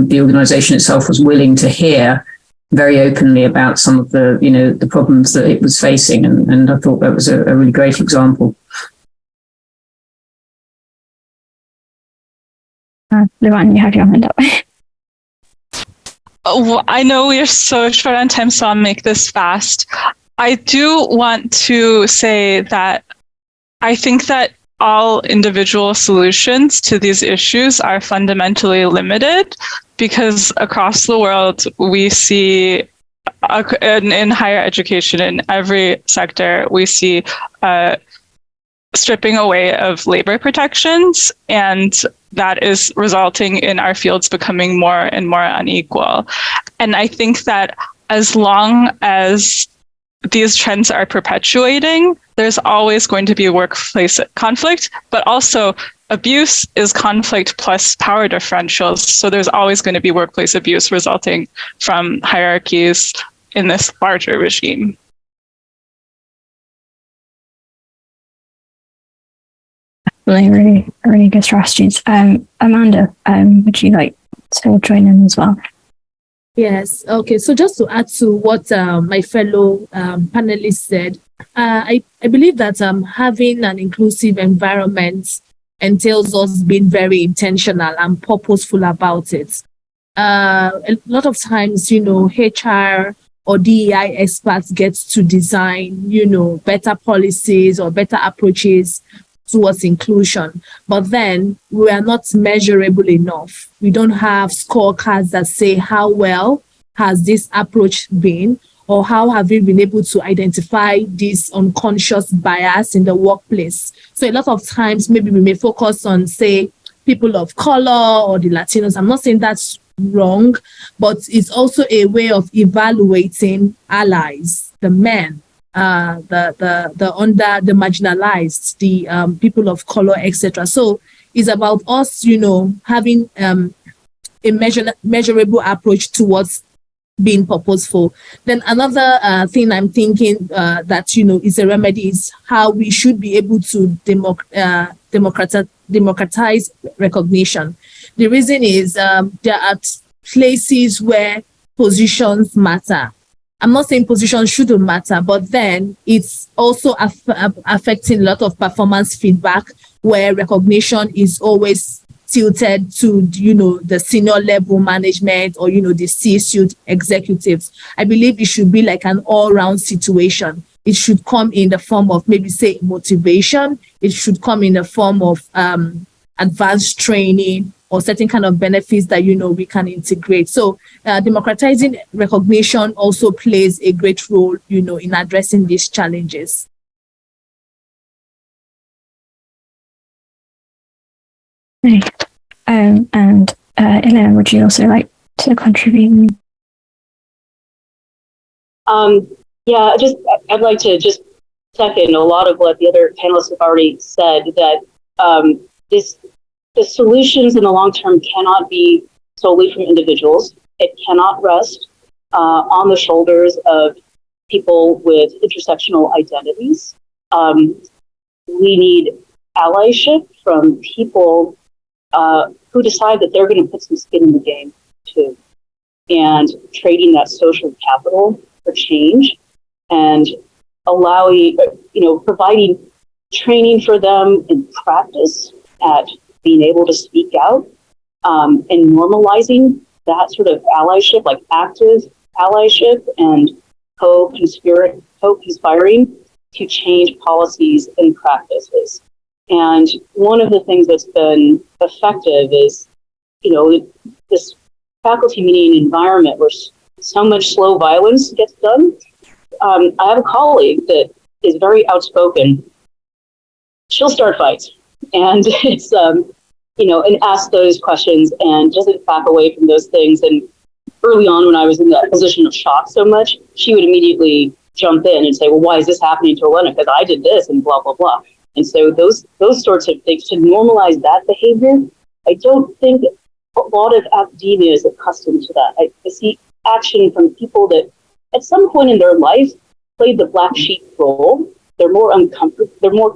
the organisation itself was willing to hear very openly about some of the the problems that it was facing, and I thought that was a really great example. Luan, you have your hand up. Oh, I know we are so short on time, so I'll make this fast. I do want to say that I think that all individual solutions to these issues are fundamentally limited, because across the world, we see in higher education, in every sector, we see stripping away of labor protections, and that is resulting in our fields becoming more and more unequal. And I think that as long as these trends are perpetuating, there's always going to be workplace conflict, but also abuse is conflict plus power differentials. So there's always going to be workplace abuse resulting from hierarchies in this larger regime. Really good strategies. Amanda, would you like to join in as well? Yes. Okay. So just to add to what my fellow panelists said, I believe that having an inclusive environment entails us being very intentional and purposeful about it. A lot of times, HR or DEI experts get to design, better policies or better approaches towards inclusion, but then we are not measurable enough. We don't have scorecards that say how well has this approach been, or how have we been able to identify this unconscious bias in the workplace. So a lot of times, maybe we may focus on, say, people of color or the Latinos. I'm not saying that's wrong, but it's also a way of evaluating allies, the men, the marginalized, the people of color, etc. So it's about us, having a measurable approach towards being purposeful. Then another thing I'm thinking that is a remedy is how we should be able to democratize recognition. The reason is there are places where positions matter. I'm not saying positions shouldn't matter, but then it's also affecting a lot of performance feedback, where recognition is always tilted to, the senior level management or, the C-suite executives. I believe it should be like an all-round situation. It should come in the form of maybe, say, motivation. It should come in the form of advanced training, or certain kind of benefits that, we can integrate. So democratizing recognition also plays a great role, in addressing these challenges. And Elena, would you also like to contribute? Yeah, I'd like to just second a lot of what the other panelists have already said, that the solutions in the long term cannot be solely from individuals. It cannot rest on the shoulders of people with intersectional identities. We need allyship from people who decide that they're going to put some skin in the game too, and trading that social capital for change, and allowing, providing training for them in practice at being able to speak out, and normalizing that sort of allyship, like active allyship and co-conspiring to change policies and practices. And one of the things that's been effective is, this faculty meeting environment where so much slow violence gets done. I have a colleague that is very outspoken. She'll start fights, and it's and ask those questions and doesn't back away from those things. And early on, when I was in that position of shock so much, she would immediately jump in and say, "Well, why is this happening to Elena? Because I did this," and blah blah blah. And so those sorts of things, to normalize that behavior, I don't think a lot of academia is accustomed to that. I see action from people that at some point in their life played the black sheep role. They're more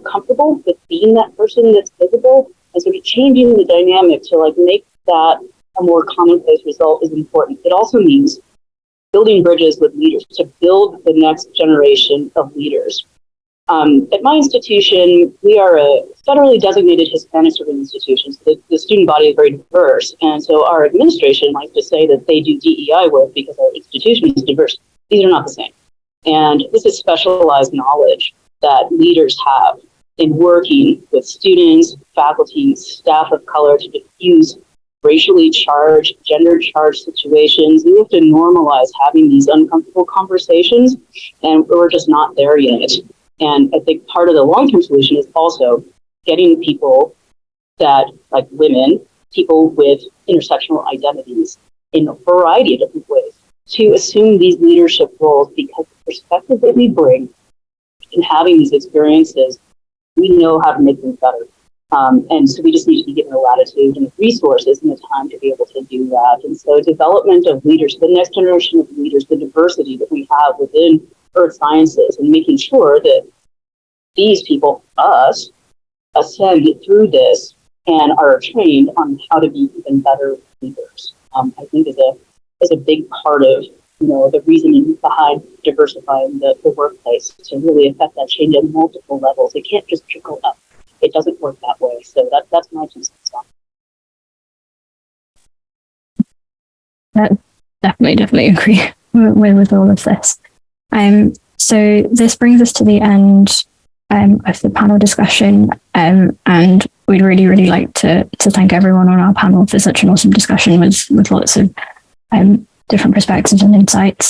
comfortable with being that person that's visible, and so changing the dynamic to make that a more commonplace result is important. It also means building bridges with leaders to build the next generation of leaders. At my institution, we are a federally designated Hispanic serving institution. So the student body is very diverse. And so our administration likes to say that they do DEI work because our institution is diverse. These are not the same. And this is specialized knowledge that leaders have in working with students, faculty, staff of color to diffuse racially charged, gender charged situations. We have to normalize having these uncomfortable conversations, and we're just not there yet. And I think part of the long-term solution is also getting people that, like women, people with intersectional identities in a variety of different ways, to assume these leadership roles, because the perspective that we bring in having these experiences, we know how to make them better. And so we just need to be given the latitude and the resources and the time to be able to do that. And so development of leaders, the next generation of leaders, the diversity that we have within earth sciences, and making sure that these people, us, ascend through this and are trained on how to be even better leaders, I think is a big part of the reasoning behind diversifying the workplace, to really affect that change at multiple levels. It can't just trickle up. It doesn't work that way. So that's my 2 cents on it. Definitely agree with all of this. So this brings us to the end of the panel discussion, and we'd really like to thank everyone on our panel for such an awesome discussion with lots of different perspectives and insights.